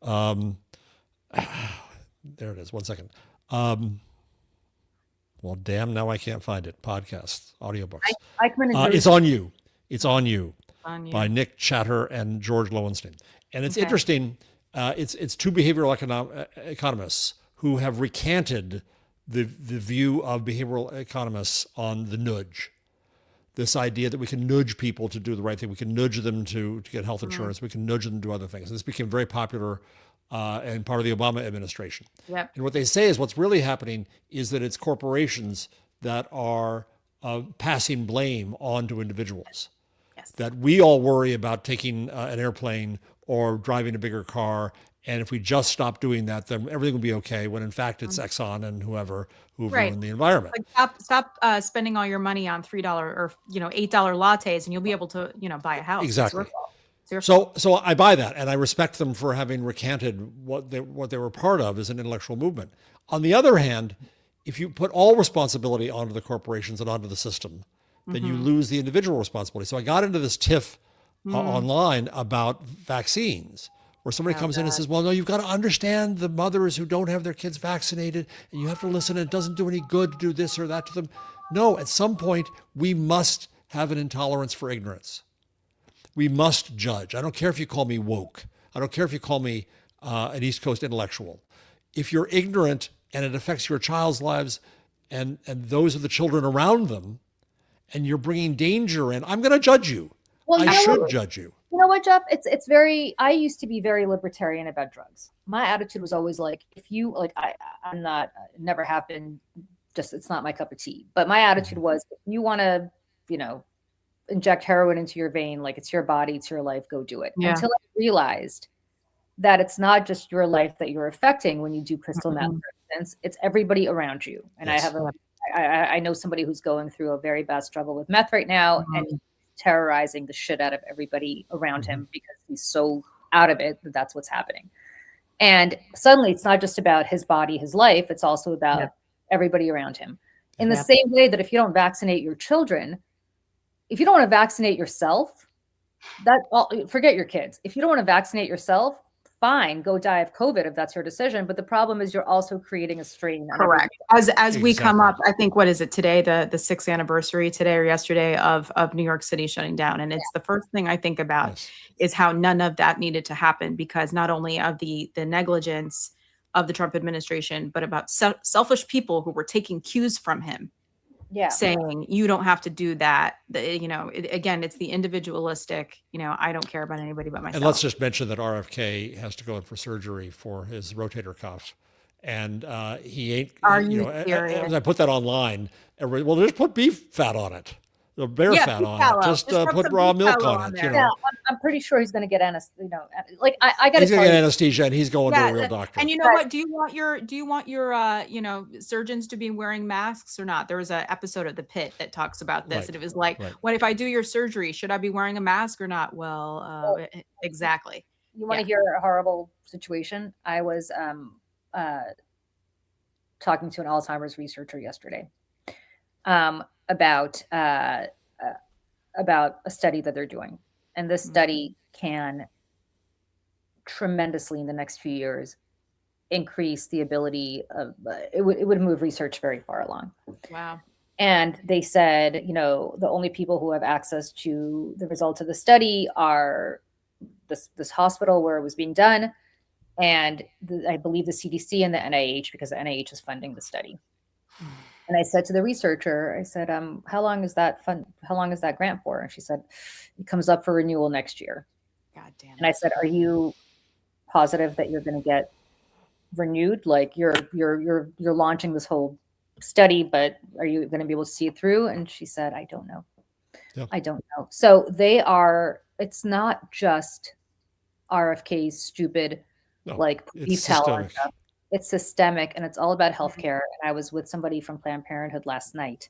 There it is. 1 second. Well, damn, now I can't find it. Podcasts, audiobooks. It's on You. It's on You by Nick Chatter and George Lowenstein. And it's interesting. It's two behavioral economists who have recanted the view of behavioral economists on the nudge. This idea that we can nudge people to do the right thing. We can nudge them to get health insurance. We can nudge them to do other things. And this became very popular and part of the Obama administration. Yep. And what they say is what's really happening is that it's corporations that are passing blame on to individuals. Yes. That we all worry about taking an airplane or driving a bigger car. And if we just stop doing that, then everything will be okay. When in fact, it's Exxon and who've ruined the environment. Like stop spending all your money on $3 or $8 lattes, and you'll be able to buy a house. Exactly. So I buy that, and I respect them for having recanted what they were part of as an intellectual movement. On the other hand, if you put all responsibility onto the corporations and onto the system, then you lose the individual responsibility. So I got into this tiff online about vaccines, where Or somebody comes in and says, well, no, you've got to understand the mothers who don't have their kids vaccinated, and you have to listen, and it doesn't do any good to do this or that to them. No, at some point, we must have an intolerance for ignorance. We must judge. I don't care if you call me woke. I don't care if you call me an East Coast intellectual. If you're ignorant and it affects your child's lives and those of the children around them, and you're bringing danger in, I'm going to judge you. Well, I should judge you. You know what, Jeff? It's very, I used to be very libertarian about drugs. My attitude was always like, if you, like, I'm not, never have been, just, it's not my cup of tea. But my attitude was, if you want to, you know, inject heroin into your vein, like it's your body, it's your life, go do it. Yeah. Until I realized that it's not just your life that you're affecting when you do crystal meth, for instance, it's everybody around you. And yes. I know somebody who's going through a very bad struggle with meth right now and terrorizing the shit out of everybody around him because he's so out of it that that's what's happening. And suddenly it's not just about his body, his life, it's also about everybody around him. In the same way that if you don't vaccinate your children, if you don't want to vaccinate yourself, forget your kids. If you don't want to vaccinate yourself, fine, go die of COVID if that's your decision. But the problem is you're also creating a strain. Correct. As we come up, I think, what is it today? The 6th anniversary today or yesterday of New York City shutting down. And it's the first thing I think about is how none of that needed to happen, because not only of the negligence of the Trump administration, but about selfish people who were taking cues from him. Saying you don't have to do that. You know, again, it's the individualistic, you know, I don't care about anybody but myself. And let's just mention that RFK has to go in for surgery for his rotator cuff. And he ain't, as I put that online, well, just put beef fat on it. The bear fat on it. Just put raw milk on it. You know. Yeah, I'm pretty sure he's going to get anesthesia. You know, like I got to. He's going to get anesthesia, and he's going to a real doctor. And you know what? Do you want your you know, surgeons to be wearing masks or not? There was an episode of The Pit that talks about this, and it was like, what if I do your surgery? Should I be wearing a mask or not? Well, exactly. You want to hear a horrible situation? I was talking to an Alzheimer's researcher yesterday. About a study that they're doing. And this study can tremendously in the next few years increase the ability of, it would move research very far along. Wow. And they said, you know, the only people who have access to the results of the study are this hospital where it was being done. And I believe the CDC and the NIH, because the NIH is funding the study. And I said to the researcher, I said, how long is that grant for? And she said, it comes up for renewal next year. God damn it. And I said, are you positive that you're going to get renewed? Like you're launching this whole study, but are you going to be able to see it through? And she said, I don't know. Yep. I don't know. So it's not just RFK's stupid, beef tallow stuff. It's systemic, and it's all about healthcare. And I was with somebody from Planned Parenthood last night,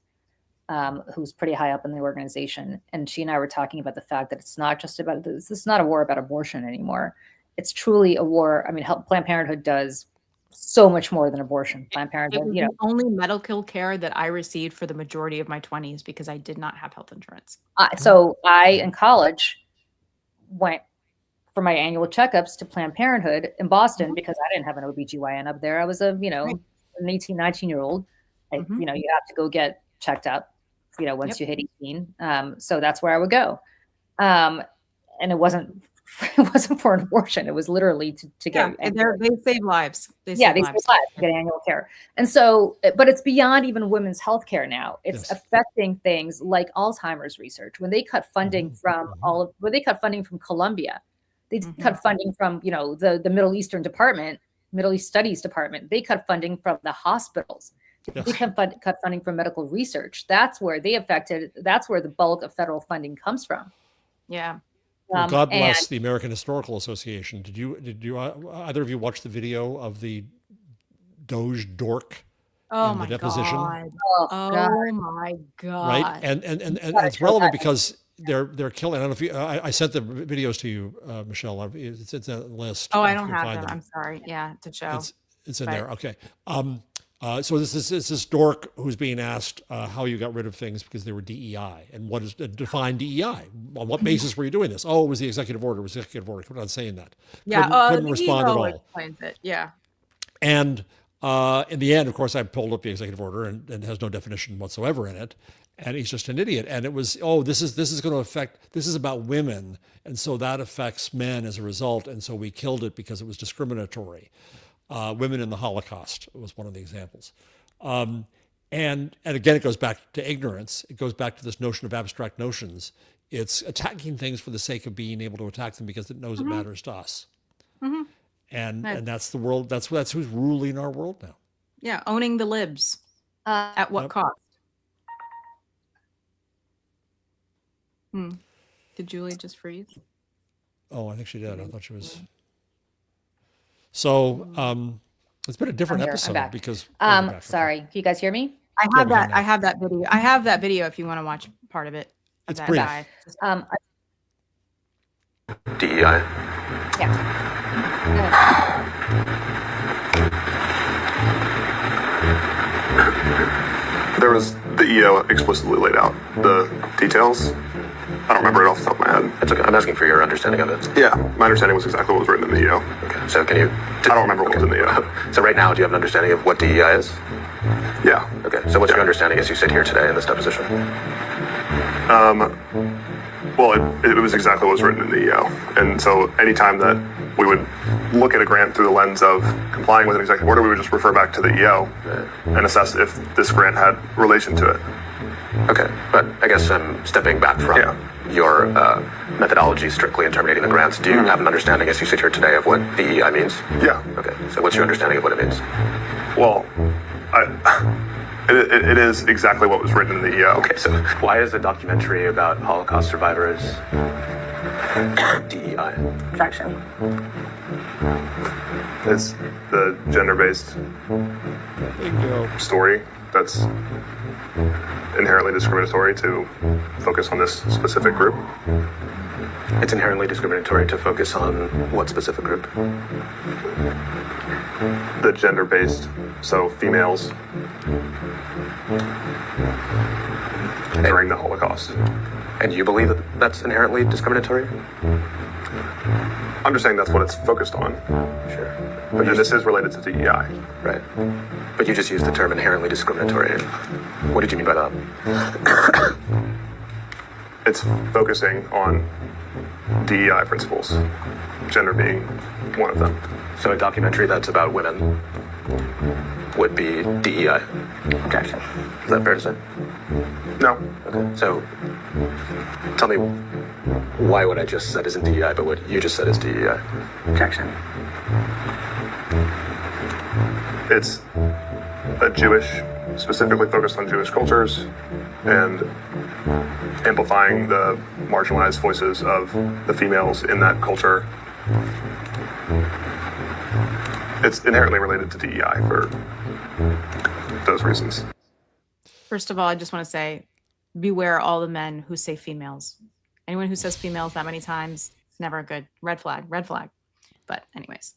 who's pretty high up in the organization. And she and I were talking about the fact that it's not just about this is not a war about abortion anymore. It's truly a war. I mean, Planned Parenthood does so much more than abortion. Planned Parenthood, the only medical care that I received for the majority of my 20s because I did not have health insurance. So I, in college, went for my annual checkups to Planned Parenthood in Boston because I didn't have an OBGYN up there. I was an 18, 19-year-old. You have to go get checked up, once you hit 18. So that's where I would go. And it wasn't for an abortion. It was literally to get. They save lives. They save lives to get annual care. And so, but it's beyond even women's health care now. It's affecting things like Alzheimer's research. When they cut funding from Columbia, they cut funding from, the Middle Eastern department, Middle East Studies department. They cut funding from the hospitals. They cut funding from medical research. That's where that's where the bulk of federal funding comes from. Yeah. Well, God bless the American Historical Association. Did you either of you watch the video of the DOGE dork in the deposition? God. Oh my God. Right. And it's relevant because they're killing. I don't know if you. I sent the videos to you, Michelle. It's in the list. Oh, I don't have them. I'm sorry. Yeah, to show. It's in there. Okay. So this is this dork who's being asked how you got rid of things because they were DEI, and what is define DEI? On what basis were you doing this? Oh, it was the executive order. It was the executive order. Kept on saying that. Couldn't respond at all. Explains it. Yeah. And in the end, of course, I pulled up the executive order and has no definition whatsoever in it. And he's just an idiot. And it was, this is going to affect, this is about women. And so that affects men as a result. And so we killed it because it was discriminatory. Women in the Holocaust was one of the examples. And again, it goes back to ignorance. It goes back to this notion of abstract notions. It's attacking things for the sake of being able to attack them because it knows it matters to us. Mm-hmm. And that's the world. That's who's ruling our world now. Yeah, owning the libs. At what cost? Did Julie just freeze? Oh, I think she did. I thought she was. So it's been a different episode because. Sorry, can you guys hear me? I have that video. I have that video if you want to watch part of it. It's brief. DEI. Yeah. There was the EO explicitly laid out the details. I don't remember it off the top of my head. It's okay. I'm asking for your understanding of it. Yeah, my understanding was exactly what was written in the EO. Okay, so can you... I don't remember what was in the EO. So right now, do you have an understanding of what DEI is? Yeah. Okay, so what's your understanding as you sit here today in this deposition? Well, it was exactly what was written in the EO. And so anytime that we would look at a grant through the lens of complying with an executive order, we would just refer back to the EO and assess if this grant had relation to it. Okay, but I guess I'm stepping back from your methodology strictly in terminating the grants. Do you have an understanding as you sit here today of what DEI means? Yeah. Okay, so what's your understanding of what it means? Well, it is exactly what was written in the EO. Okay, so why is a documentary about Holocaust survivors DEI? Objection. It's the gender-based story that's inherently discriminatory to focus on this specific group. It's inherently discriminatory to focus on what specific group? The gender-based, so females during the Holocaust. And you believe that that's inherently discriminatory? I'm just saying that's what it's focused on. Sure. But this is related to DEI. Right. But you just used the term inherently discriminatory. What did you mean by that? It's focusing on DEI principles, gender being one of them. So a documentary that's about women would be DEI. Objection. Is that fair to say? No. Okay. So tell me why what I just said isn't DEI, but what you just said is DEI. Objection. It's a specifically focused on Jewish cultures and amplifying the marginalized voices of the females in that culture. It's inherently related to DEI for those reasons. First of all, I just want to say, beware all the men who say females. Anyone who says females that many times, it's never a good red flag. But anyways.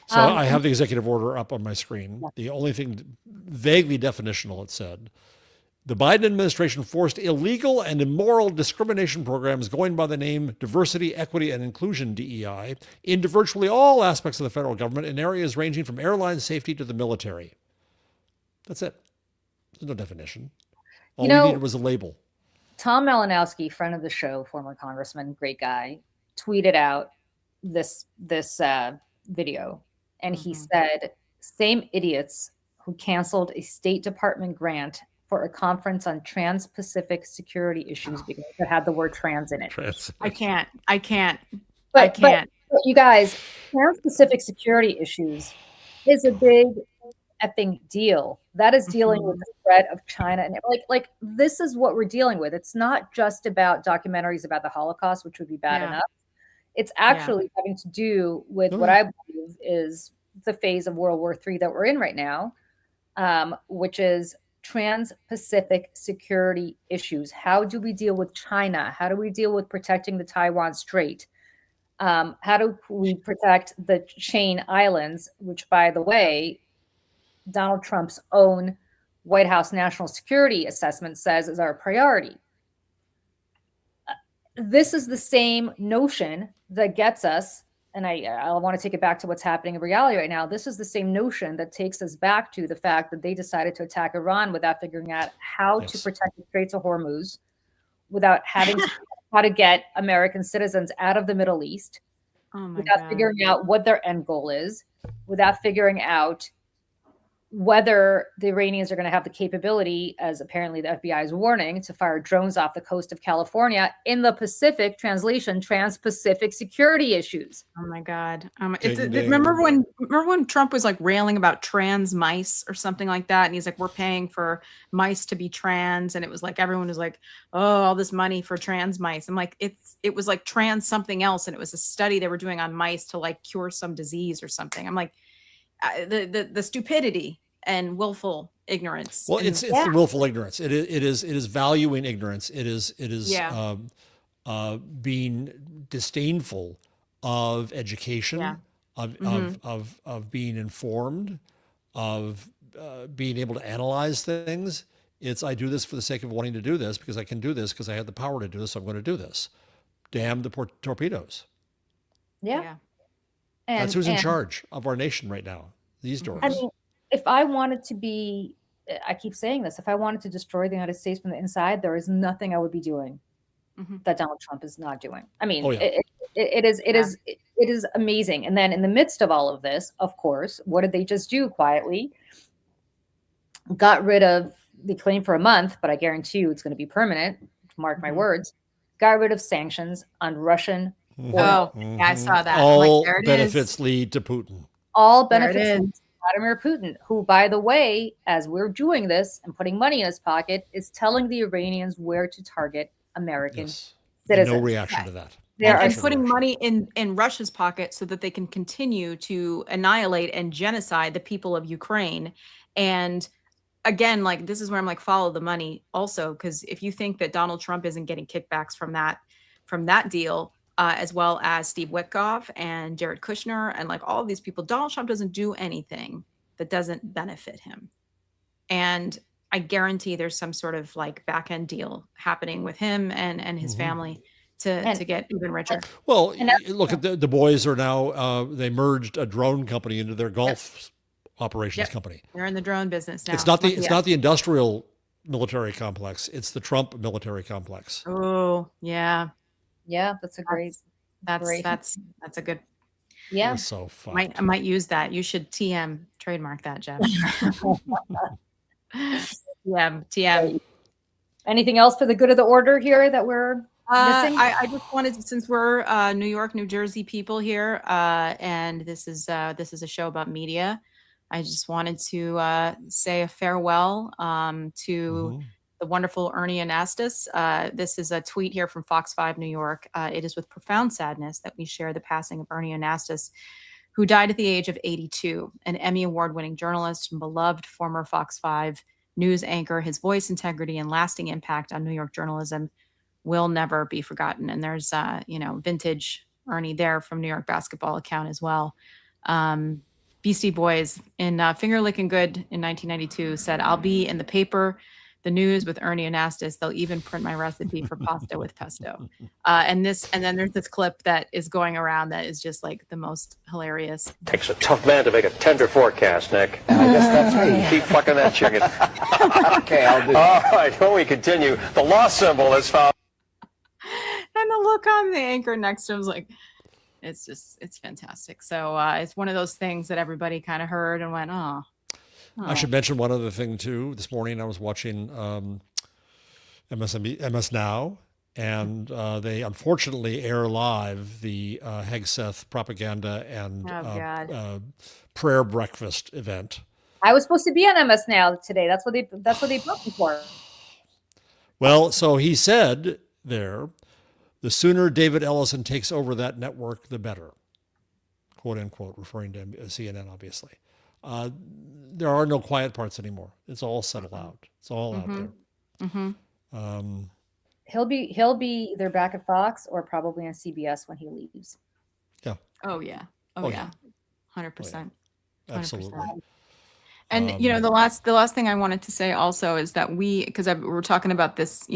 So I have the executive order up on my screen. The only thing vaguely definitional, it said, the Biden administration forced illegal and immoral discrimination programs going by the name Diversity, Equity, and Inclusion, DEI, into virtually all aspects of the federal government in areas ranging from airline safety to the military. That's it. There's no definition. All we needed was a label. Tom Malinowski, friend of the show, former congressman, great guy, tweeted out this video, and he said, same idiots who canceled a State Department grant for a conference on trans-Pacific security issues because it had the word trans in it. I can't. But you guys, trans-Pacific security issues is a big effing deal. That is dealing with the threat of China. And like this is what we're dealing with. It's not just about documentaries about the Holocaust, which would be bad enough. It's actually having to do with what I believe is the phase of World War III that we're in right now, which is trans-Pacific security issues. How do we deal with China? How do we deal with protecting the Taiwan Strait? How do we protect the Chain Islands, which, by the way, Donald Trump's own White House national security assessment says is our priority. This is the same notion that gets us, and I want to take it back to what's happening in reality right now. This is the same notion that takes us back to the fact that they decided to attack Iran without figuring out how to protect the Straits of Hormuz, without having to how to get American citizens out of the Middle East, without figuring out what their end goal is, without figuring out whether the Iranians are going to have the capability, as apparently the FBI is warning, to fire drones off the coast of California in the Pacific, translation, trans-Pacific security issues. Oh my God. Remember when Trump was like railing about trans mice or something like that? And he's like, we're paying for mice to be trans. And it was like, everyone was like, oh, all this money for trans mice. I'm like, it was like trans something else. And it was a study they were doing on mice to like cure some disease or something. I'm like, the stupidity and willful ignorance. Well, it's the willful ignorance. It is valuing ignorance. It is being disdainful of education, of being informed, of being able to analyze things. It's, I do this for the sake of wanting to do this because I can do this because I have the power to do this. So I'm going to do this. Damn the torpedoes. Yeah. That's who's in charge of our nation right now. These doors. I mean, if I wanted to be, I keep saying this, if I wanted to destroy the United States from the inside, there is nothing I would be doing that Donald Trump is not doing. I mean, it is amazing. And then in the midst of all of this, of course, what did they just do quietly? Got rid of the claim for a month, but I guarantee you it's going to be permanent. Mark my words. Got rid of sanctions on Russian oil. I saw that. All benefits lead to Putin. All benefits lead to Vladimir Putin, who, by the way, as we're doing this and putting money in his pocket, is telling the Iranians where to target American citizens. No reaction to that. And putting money in Russia's pocket so that they can continue to annihilate and genocide the people of Ukraine. And again, like, this is where I'm like, follow the money also, because if you think that Donald Trump isn't getting kickbacks from that deal, as well as Steve Witkoff and Jared Kushner and like all of these people, Donald Trump doesn't do anything that doesn't benefit him. And I guarantee there's some sort of like back end deal happening with him and his family to get even richer. Well, look at the boys are now, they merged a drone company into their golf operations company. They're in the drone business now. It's not the industrial military complex. It's the Trump military complex. Oh, yeah. Yeah, that's a great. That's a good. Yeah, so fun. I might use that. You should trademark that, Jeff. TM. Anything else for the good of the order here that we're missing? I just wanted, since we're New York, New Jersey people here, and this is a show about media, I just wanted to say a farewell to the wonderful Ernie Anastas. This is a tweet here from Fox 5 New York. It is with profound sadness that we share the passing of Ernie Anastas, who died at the age of 82, an Emmy Award-winning journalist and beloved former Fox 5 news anchor. His voice, integrity, and lasting impact on New York journalism will never be forgotten. And there's, vintage Ernie there from New York basketball account as well. Beastie Boys in Finger Lickin' Good in 1992 said, "I'll be in the paper, the news with Ernie Anastas. They'll even print my recipe for pasta with pesto." And then there's this clip that is going around that is just like the most hilarious. Takes a tough man to make a tender forecast, Nick. I guess that's me. Keep fucking that chicken. Okay, I'll do it. All right, when we continue, the loss symbol is found. And the look on the anchor next to him is like, it's fantastic. So it's one of those things that everybody kind of heard and went, oh. I should mention one other thing too. This morning I was watching MS Now, and they unfortunately air live the Hegseth propaganda and prayer breakfast event. I was supposed to be on MS Now today. That's what they booked me for. Well, so he said there, the sooner David Ellison takes over that network, the better, quote unquote, referring to CNN, obviously. There are no quiet parts anymore. It's all settled out. It's all out there. He'll be either back at Fox or probably on CBS when he leaves. Yeah. Oh yeah. 100%. Absolutely. And the last thing I wanted to say also is that because we're talking about this,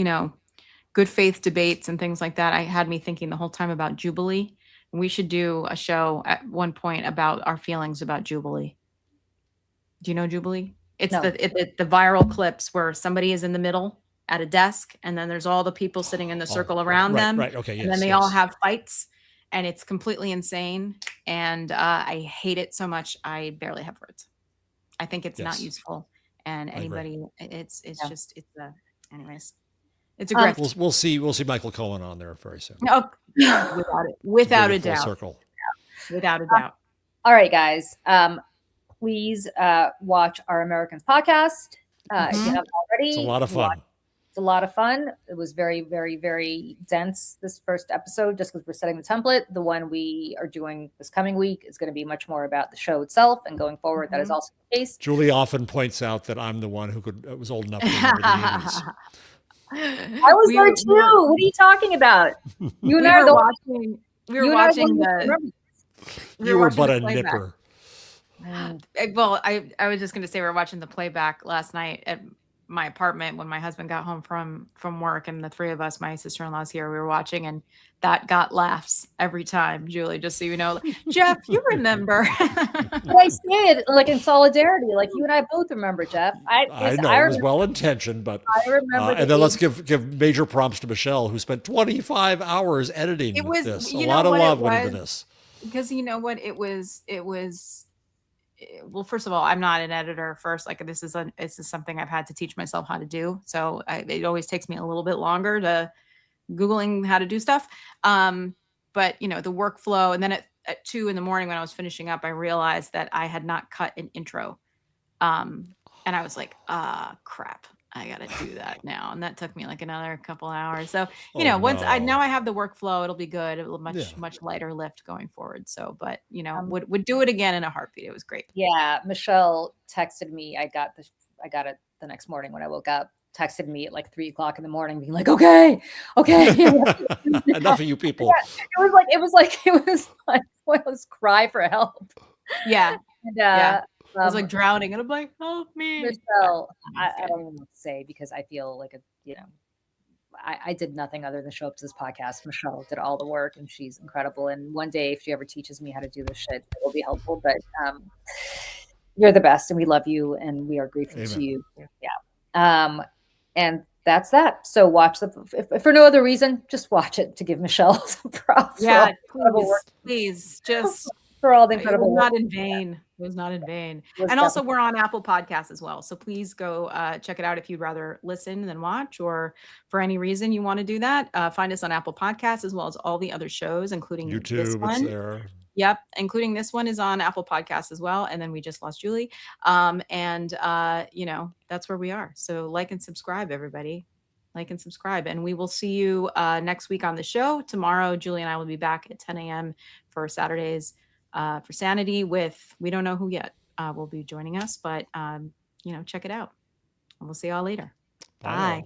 good faith debates and things like that. I had me thinking the whole time about Jubilee. We should do a show at one point about our feelings about Jubilee. Do you know Jubilee? It's the viral clips where somebody is in the middle at a desk, and then there's all the people sitting in the circle around them. Right. Okay. Yes. And then they all have fights, and it's completely insane. And I hate it so much. I barely have words. I think it's not useful. And anybody, it's anyways, it's a grift. We'll see Michael Cohen on there very soon. Oh, without a doubt. Circle. Without a doubt. All right, guys. Please watch our Americans podcast. If you haven't already. It's a lot of fun. It's a lot of fun. It was very, very, very dense, this first episode, just because we're setting the template. The one we are doing this coming week is going to be much more about the show itself, and going forward, that is also the case. Julie often points out that I'm the one who was old enough to remember the 80s. I was there too. What are you talking about? You and I are watching. We were watching the. You were but a nipper. Well, I was just going to say we were watching the playback last night at my apartment when my husband got home from work, and the three of us, my sister-in-law's here, we were watching, and that got laughs every time. Julie, just so you know, Jeff, you remember. But I say it like in solidarity, like you and I both remember, Jeff. I know it was well intentioned, but I remember. And then let's give major prompts to Michelle, who spent 25 hours editing this. A lot of love went into this. Because you know what, it was. Well, first of all, I'm not an editor first. Like this is something I've had to teach myself how to do. So it always takes me a little bit longer to Googling how to do stuff. But the workflow, and then at 2 a.m. when I was finishing up, I realized that I had not cut an intro. And I was like, crap, I got to do that now. And that took me like another couple hours. So, once I have the workflow, it'll be good. It will much lighter lift going forward. So, but would do it again in a heartbeat. It was great. Yeah. Michelle texted me. I got it the next morning when I woke up, texted me at like 3 o'clock in the morning being like, okay. Enough of you people. Yeah, it was like one of those cry for help. Yeah. And, I was like drowning, and I'm like, help me. Michelle, I don't even know what to say, because I feel like I did nothing other than show up to this podcast. Michelle did all the work, and she's incredible. And one day, if she ever teaches me how to do this shit, it will be helpful. But you're the best, and we love you, and we are grateful to you. Yeah. And that's that. So watch if for no other reason, just watch it to give Michelle some props. Yeah, please, just. For all the incredible It was not in vain. It was not in vain. And also we're on Apple Podcasts as well. So please go check it out if you'd rather listen than watch, or for any reason you want to do that. Find us on Apple Podcasts as well as all the other shows, including YouTube. This one. It's there. Yep. Including this one is on Apple Podcasts as well. And then we just lost Julie. That's where we are. So like and subscribe, everybody. Like and subscribe. And we will see you next week on the show. Tomorrow, Julie and I will be back at 10 a.m. for Saturdays. For Sanity with, we don't know who yet will be joining us, but, check it out. And we'll see y'all later. Bye.